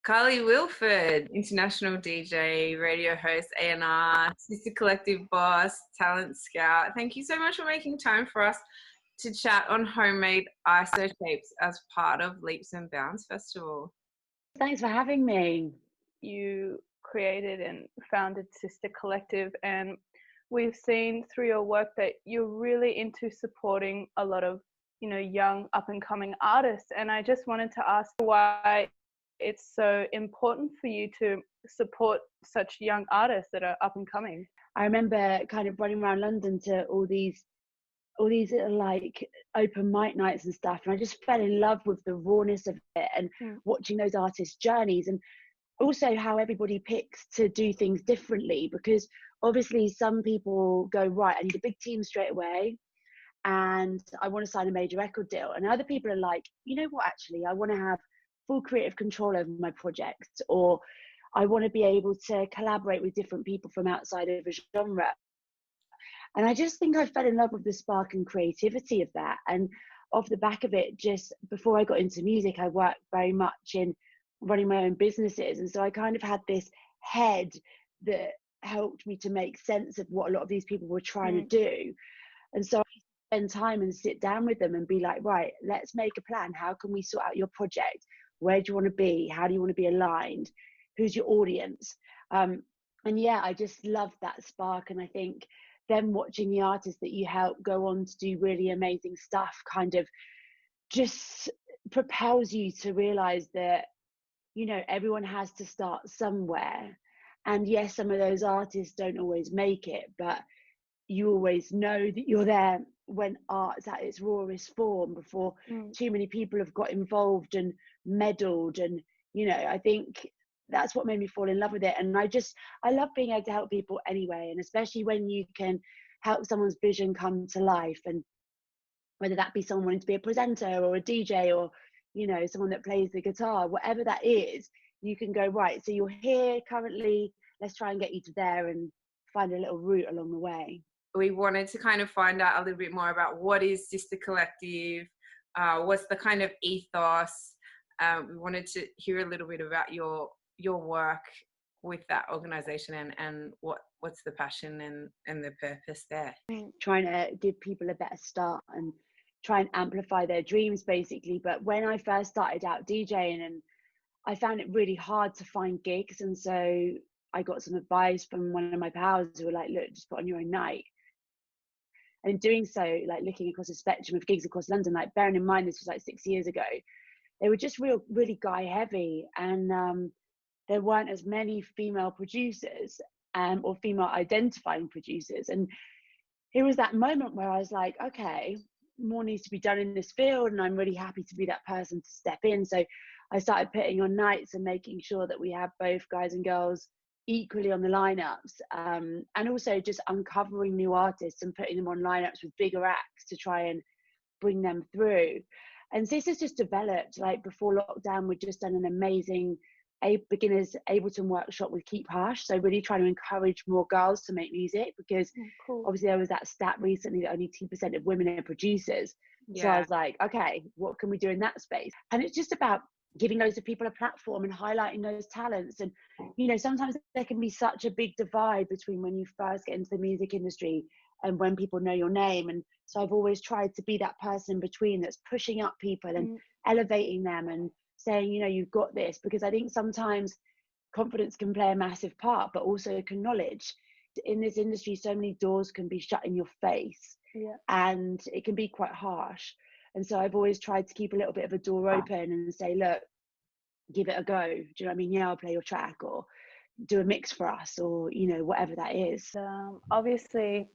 Carly Wilford, international DJ, radio host, A&R, Sister Collective boss, talent scout. Thank you so much for making time for us to chat on homemade Isotapes as part of Leaps and Bounds Festival. Thanks for having me. You created and founded Sister Collective, and we've seen through your work that you're really into supporting a lot of, young up and coming artists. And I just wanted to ask why it's so important for you to support such young artists that are up and coming. I remember kind of running around London to all these like open mic nights and stuff, and I just fell in love with the rawness of it and watching those artists' journeys, and also how everybody picks to do things differently, because obviously some people go, right, I need a big team straight away and I want to sign a major record deal, and other people are like, you know what, actually I want to have full creative control over my project, or I want to be able to collaborate with different people from outside of a genre. And I just think I fell in love with the spark and creativity of that. And off the back of it, just before I got into music, I worked very much in running my own businesses. And so I kind of had this head that helped me to make sense of what a lot of these people were trying to do. And so I spend time and sit down with them and be like, right, let's make a plan. How can we sort out your project? Where do you want to be? How do you want to be aligned? Who's your audience? And yeah, I just love that spark. And I think then watching the artists that you help go on to do really amazing stuff kind of just propels you to realize that, everyone has to start somewhere. And yes, some of those artists don't always make it, but you always know that you're there when art's at its rawest form before too many people have got involved and meddled. And I think that's what made me fall in love with it. And I love being able to help people anyway, and especially when you can help someone's vision come to life, and whether that be someone wanting to be a presenter or a DJ or someone that plays the guitar, whatever that is, you can go, right, so you're here currently, let's try and get you to there and find a little route along the way. We wanted to kind of find out a little bit more about what is Sister Collective, What's the kind of ethos? We wanted to hear a little bit about your work with that organization and what's the passion and the purpose there. Trying to give people a better start and try and amplify their dreams, basically. But when I first started out DJing, and I found it really hard to find gigs, and so I got some advice from one of my pals who were like, look, just put on your own night. And in doing so, like looking across the spectrum of gigs across London, like bearing in mind this was like 6 years ago, they were just really guy heavy, and there weren't as many female producers or female identifying producers. And it was that moment where I was like, okay, more needs to be done in this field, and I'm really happy to be that person to step in. So I started putting on nights and making sure that we have both guys and girls equally on the lineups, and also just uncovering new artists and putting them on lineups with bigger acts to try and bring them through. And this has just developed. Like before lockdown, we'd just done an amazing beginners Ableton workshop with Keep Harsh, so really trying to encourage more girls to make music, because obviously there was that stat recently that only 2% of women are producers. So I was like, okay, what can we do in that space? And it's just about giving loads of people a platform and highlighting those talents. And you know, sometimes there can be such a big divide between when you first get into the music industry and when people know your name. And so I've always tried to be that person in between that's pushing up people and elevating them and saying, you know, you've got this, because I think sometimes confidence can play a massive part, but also knowledge. In this industry, so many doors can be shut in your face, and it can be quite harsh. And so I've always tried to keep a little bit of a door open and say, look, give it a go. Do you know what I mean? Yeah, I'll play your track, or do a mix for us, or, you know, whatever that is. Obviously,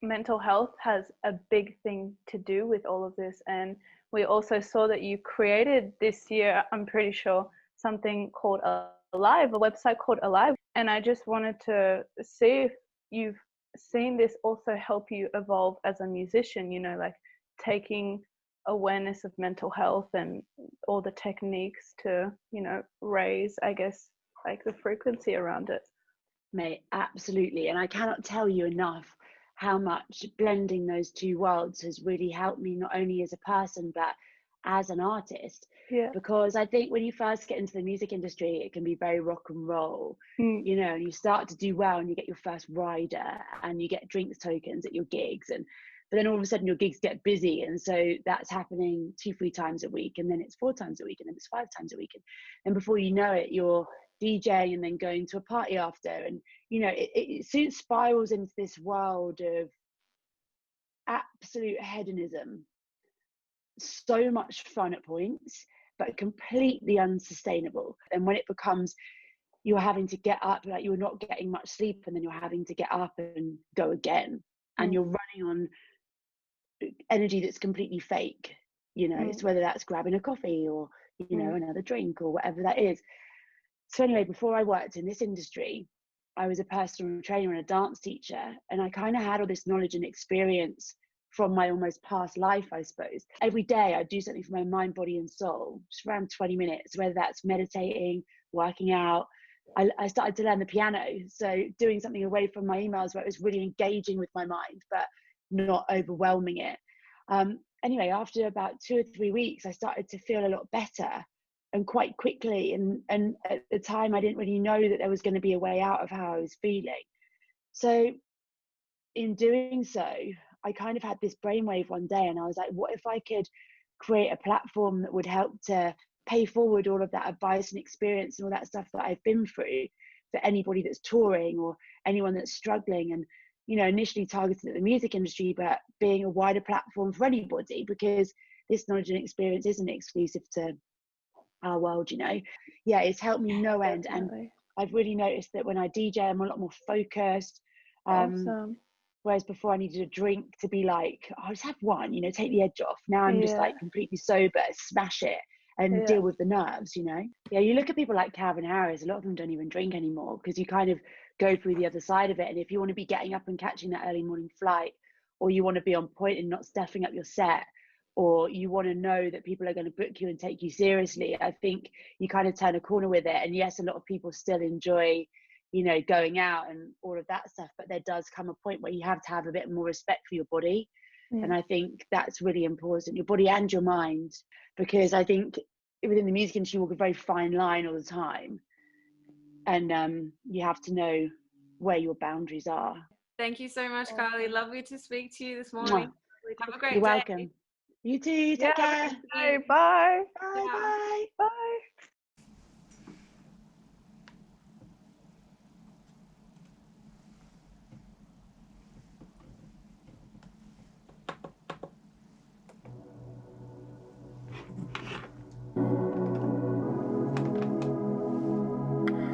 mental health has a big thing to do with all of this. And we also saw that you created this year, I'm pretty sure, something called Alive, a website called Alive. And I just wanted to see if you've seen this also help you evolve as a musician, you know, like taking awareness of mental health and all the techniques to, you know, raise, I guess, like the frequency around it. Mate, absolutely. And I cannot tell you enough how much blending those two worlds has really helped me, not only as a person, but as an artist. Because I think when you first get into the music industry, it can be very rock and roll, you know, and you start to do well and you get your first rider and you get drinks tokens at your gigs, and but then all of a sudden your gigs get busy, and so that's happening 2-3 times a week, and then it's 4 times a week, and then it's 5 times a week, and before you know it, you're DJing and then going to a party after, and you know, it soon spirals into this world of absolute hedonism, so much fun at points, but completely unsustainable. And when it becomes you're having to get up, like you're not getting much sleep, and then you're having to get up and go again, and you're running on energy that's completely fake, you know, it's whether that's grabbing a coffee or, you know, another drink or whatever that is. So anyway, before I worked in this industry, I was a personal trainer and a dance teacher, and I kind of had all this knowledge and experience from my almost past life, I suppose. Every day I do something for my mind, body and soul, just around 20 minutes, whether that's meditating, working out. I started to learn the piano, so doing something away from my emails where it was really engaging with my mind, but not overwhelming it. Anyway, after about 2 or 3 weeks, I started to feel a lot better, and quite quickly. And at the time, I didn't really know that there was going to be a way out of how I was feeling. So in doing so, I kind of had this brainwave one day, and I was like, what if I could create a platform that would help to pay forward all of that advice and experience and all that stuff that I've been through for anybody that's touring or anyone that's struggling, and, you know, initially targeted at the music industry, but being a wider platform for anybody, because this knowledge and experience isn't exclusive to our world, you know. Yeah, it's helped me no end. And I've really noticed that when I DJ, I'm a lot more focused. Awesome. Whereas before I needed a drink to be like, I'll just have one, you know, take the edge off. Now I'm just like completely sober, smash it and deal with the nerves, you know. Yeah, you look at people like Calvin Harris, a lot of them don't even drink anymore, because you kind of go through the other side of it. And if you want to be getting up and catching that early morning flight, or you want to be on point and not stuffing up your set, or you want to know that people are going to book you and take you seriously, I think you kind of turn a corner with it. And yes, a lot of people still enjoy, you know, going out and all of that stuff, but there does come a point where you have to have a bit more respect for your body. And I think that's really important, your body and your mind, because I think within the music industry, you walk a very fine line all the time. And you have to know where your boundaries are. Thank you so much, Carly. Lovely to speak to you this morning. Have a great You're day. welcome. You too. Take care. Bye. Bye. Bye. Bye.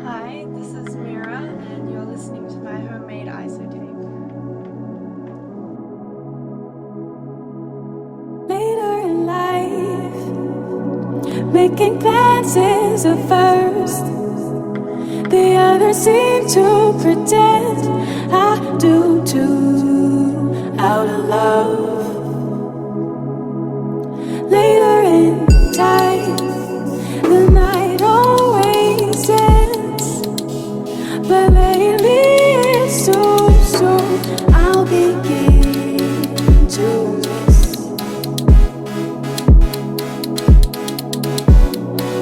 Hi, this is MIRA, and you're listening to my homemade isotape. Later in life, making plans is a first. The others seem to pretend I do too, out of love. Later in time, the night always ends, but lately it's too soon. I'll begin to miss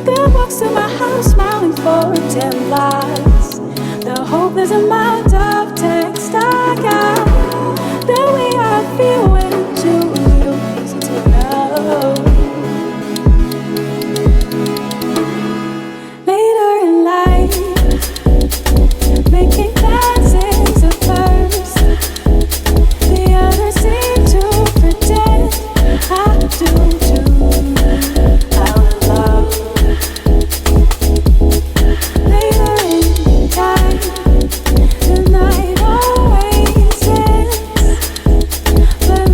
the walks to my house, smiling for 10 lies. The hope is a amount of text I got. The way I feel when too little is to know. Later in life, making plans is a first. The others seem to pretend I do too, out of love. Later in time, the night always ends, but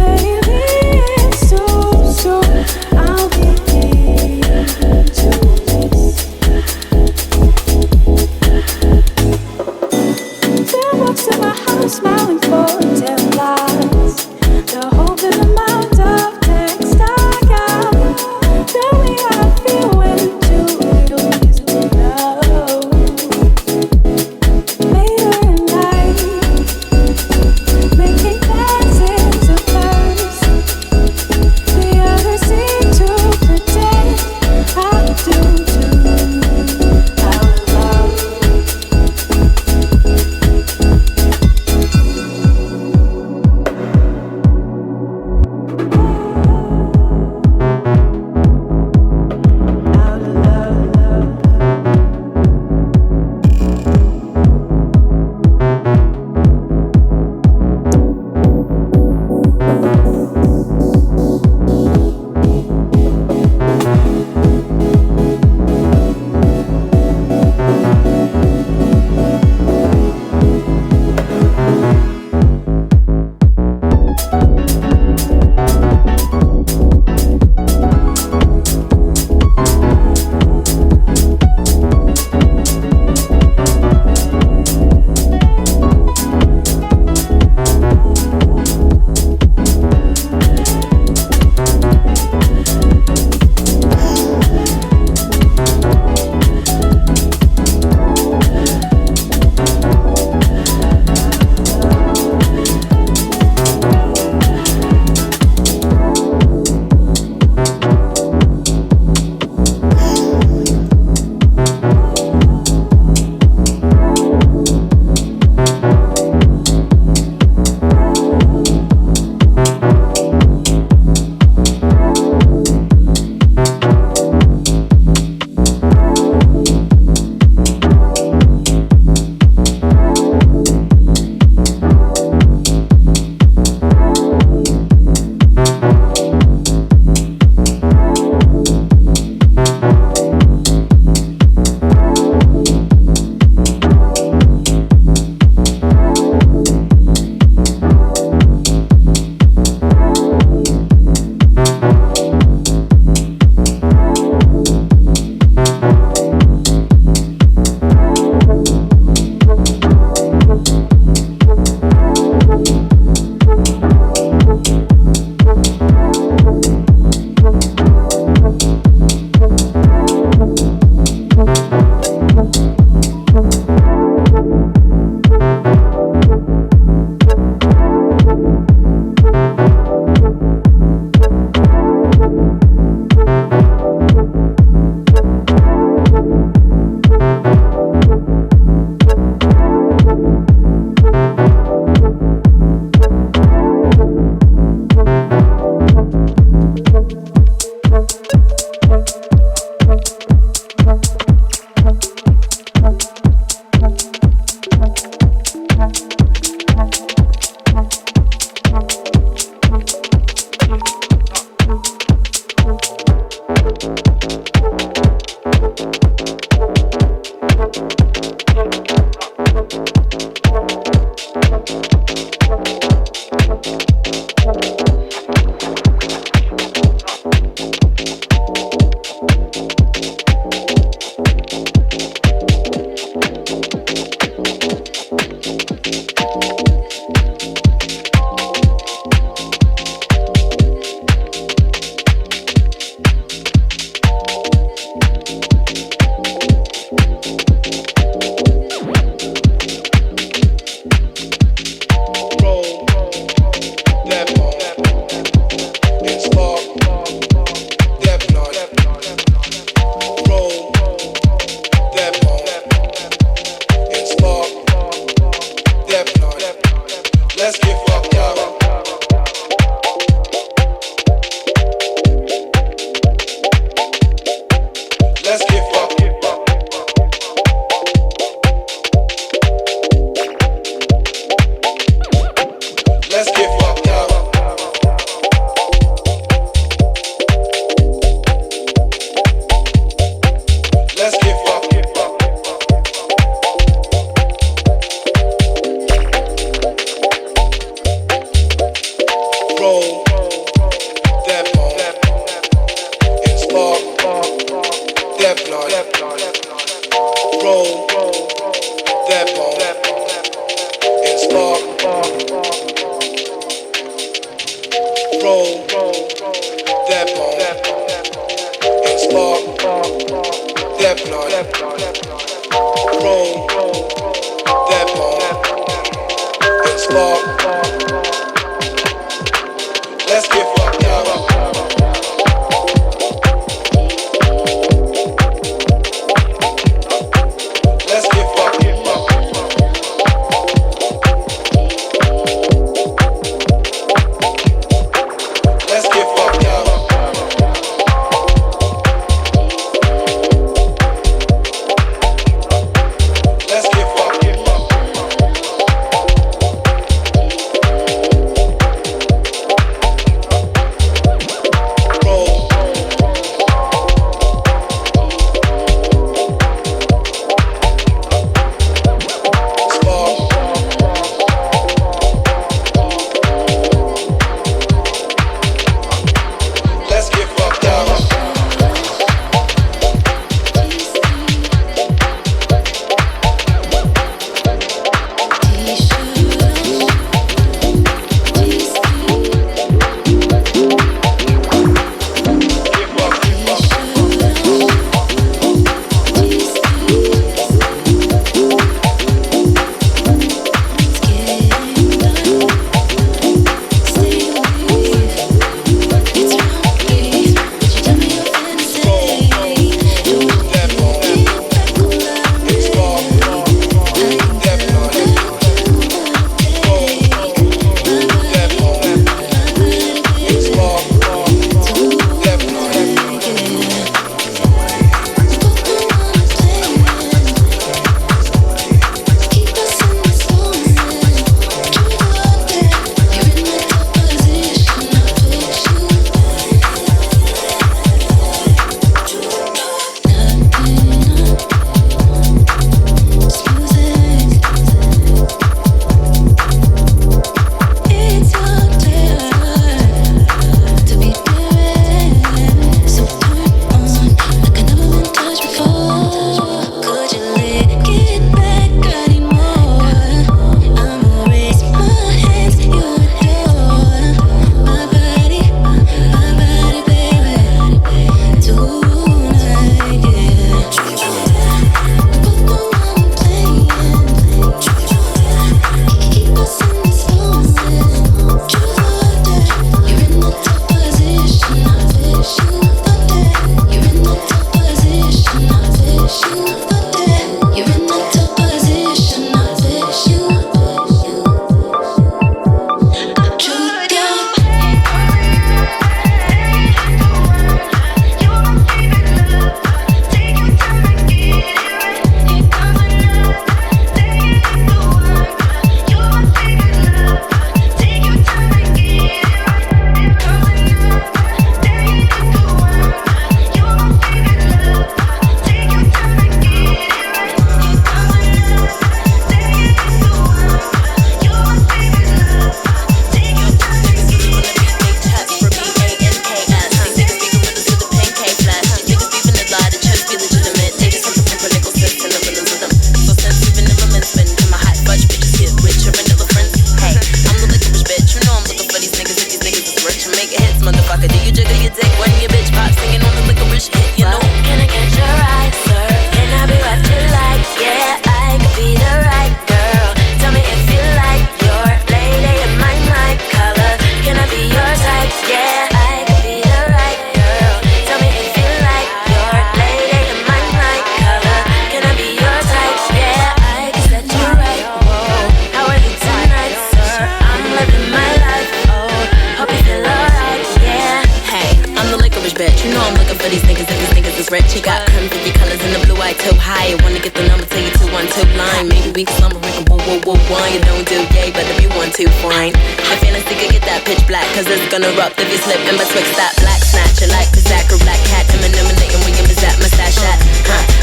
was rich. He got crazy colors in the blue eye too high. I wanna get the number, tell you 212 line. Maybe we can slumber, make a whoa, whoa, whoa, wine. You don't do yay, but if you want to, fine. The fantasy could get that pitch black, cause it's gonna erupt if you slip in betwixt that black snatcher. Like Kazak or Black Cat, Eminem and William is that mustache hat.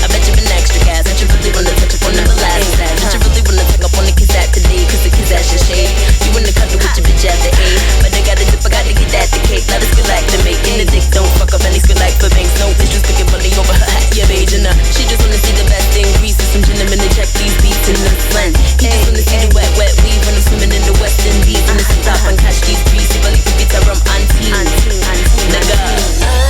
I bet you been extra gas. Don't you really wanna touch up on the last that? Don't you really wanna take up on the kids at today? Cause the kids at your shade. You in the cuddle with your bitch at the A. But they got a dip, I gotta get that the cake. Let us feel like to make in the dick. Don't fuck up any skill like for banks. No issues picking money over her hat. Yeah, beige enough. She just wanna see the best thing. Greases, some gentlemen to check these beats in the sun. He just wanna see the wet, wet weave when I'm swimming in the West Indies. And it's top and catch these greasy. Believe the beats are from auntie. Nigga.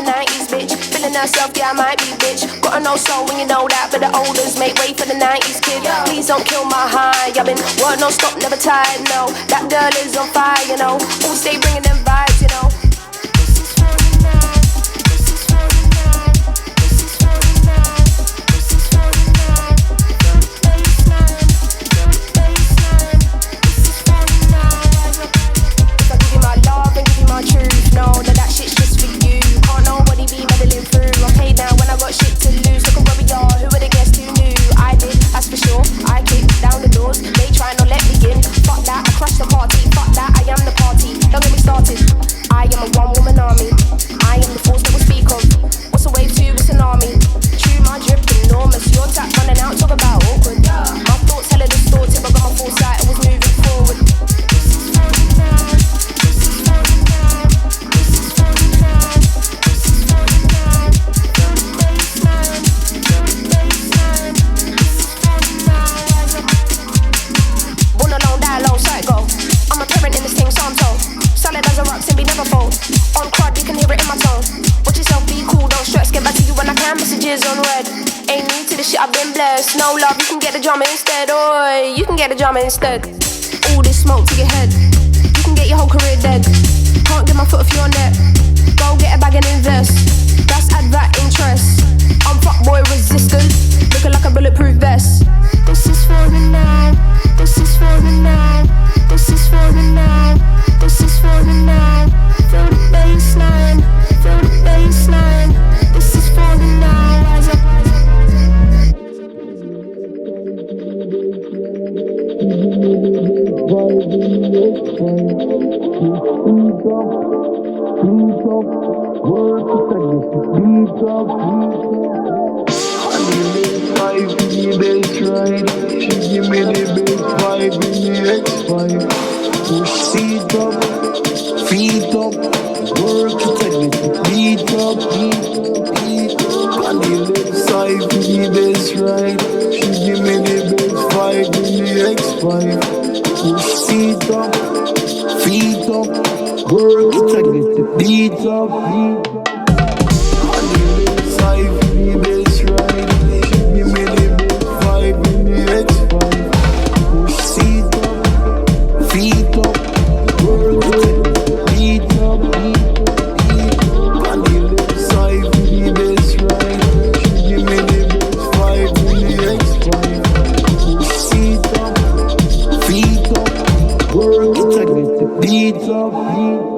the 90s, bitch. Feeling herself, yeah, I might be, bitch. Got an old soul when you know that, but the olders make way for the 90s, kid. Please don't kill my high. I've been work non stop, never tired, no. That girl is on fire, you know. Always stay bringing them vibes, you know. Know that shit's just for you. Can't nobody be meddling through. I'm paid now when I got shit to lose. Look at where we are, who would have guessed who knew? I did, that's for sure. I kicked down the doors, they try not let me in. Fuck that, I crushed the party. Fuck that, I am the party. Don't get me started. I am a one-woman army. I am the force that will speak of. What's a wave to a tsunami? True, my drip enormous. Your tap running out, talk about awkward. My thoughts hella distorted, but got my foresight, I was moving forward. I'm a parent in this thing, so I'm told. Solid as a rock, simply never fold. On quad, you can hear it in my tone. Watch yourself, be cool, don't stress. Get back to you when I can, messages on red. Ain't new to this shit, I've been blessed. No love, you can get the drama instead. Oi, you can get the drama instead. All this smoke to your head. You can get your whole career dead. Can't get my foot off your neck. Go get a bag and invest. That's advert interest. I'm fuckboy resistant. Looking like a bulletproof vest. This is for the night. This is for the night. This is for the night. This is for the night. Feel the baseline. Feel the baseline. This is for the night. Rise up. She give me the best vibe in the X5. Push seat up, feet up, work to take me to beat up, beat up. On the left side to the best right. She give me the best vibe in the X5. Push seat up, feet up, work to take me to beat up, beat up. On the left side to the best right. She give me the best vibe in the X5. Push seat up, feet up, work to take me to beat up, beat up. On the left side to the best right. She give me the best vibe in the X5. Push seat up, feet up, work to take me to beat up, beat up.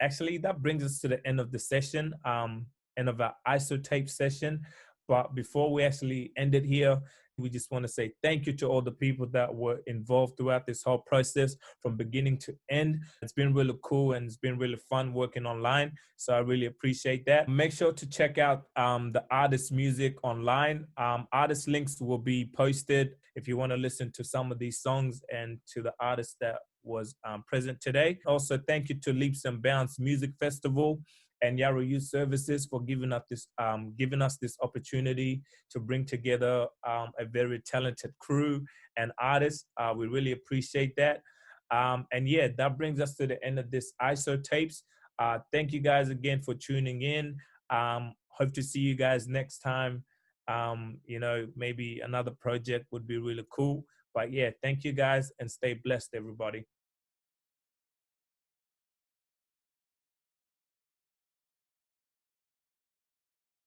Actually, that brings us to the end of the session, end of our Isotape session. But before we actually end it here, we just want to say thank you to all the people that were involved throughout this whole process from beginning to end. It's been really cool and it's been really fun working online. So I really appreciate that. Make sure to check out the artist's music online. Artist links will be posted if you want to listen to some of these songs and to the artist that was present today. Also, thank you to Leaps and Bounds Music Festival and Yarra Youth Services for giving us this opportunity to bring together a very talented crew and artists. We really appreciate that. And yeah, that brings us to the end of this Isotapes. Thank you guys again for tuning in. Hope to see you guys next time. Maybe another project would be really cool. But yeah, thank you guys and stay blessed, everybody.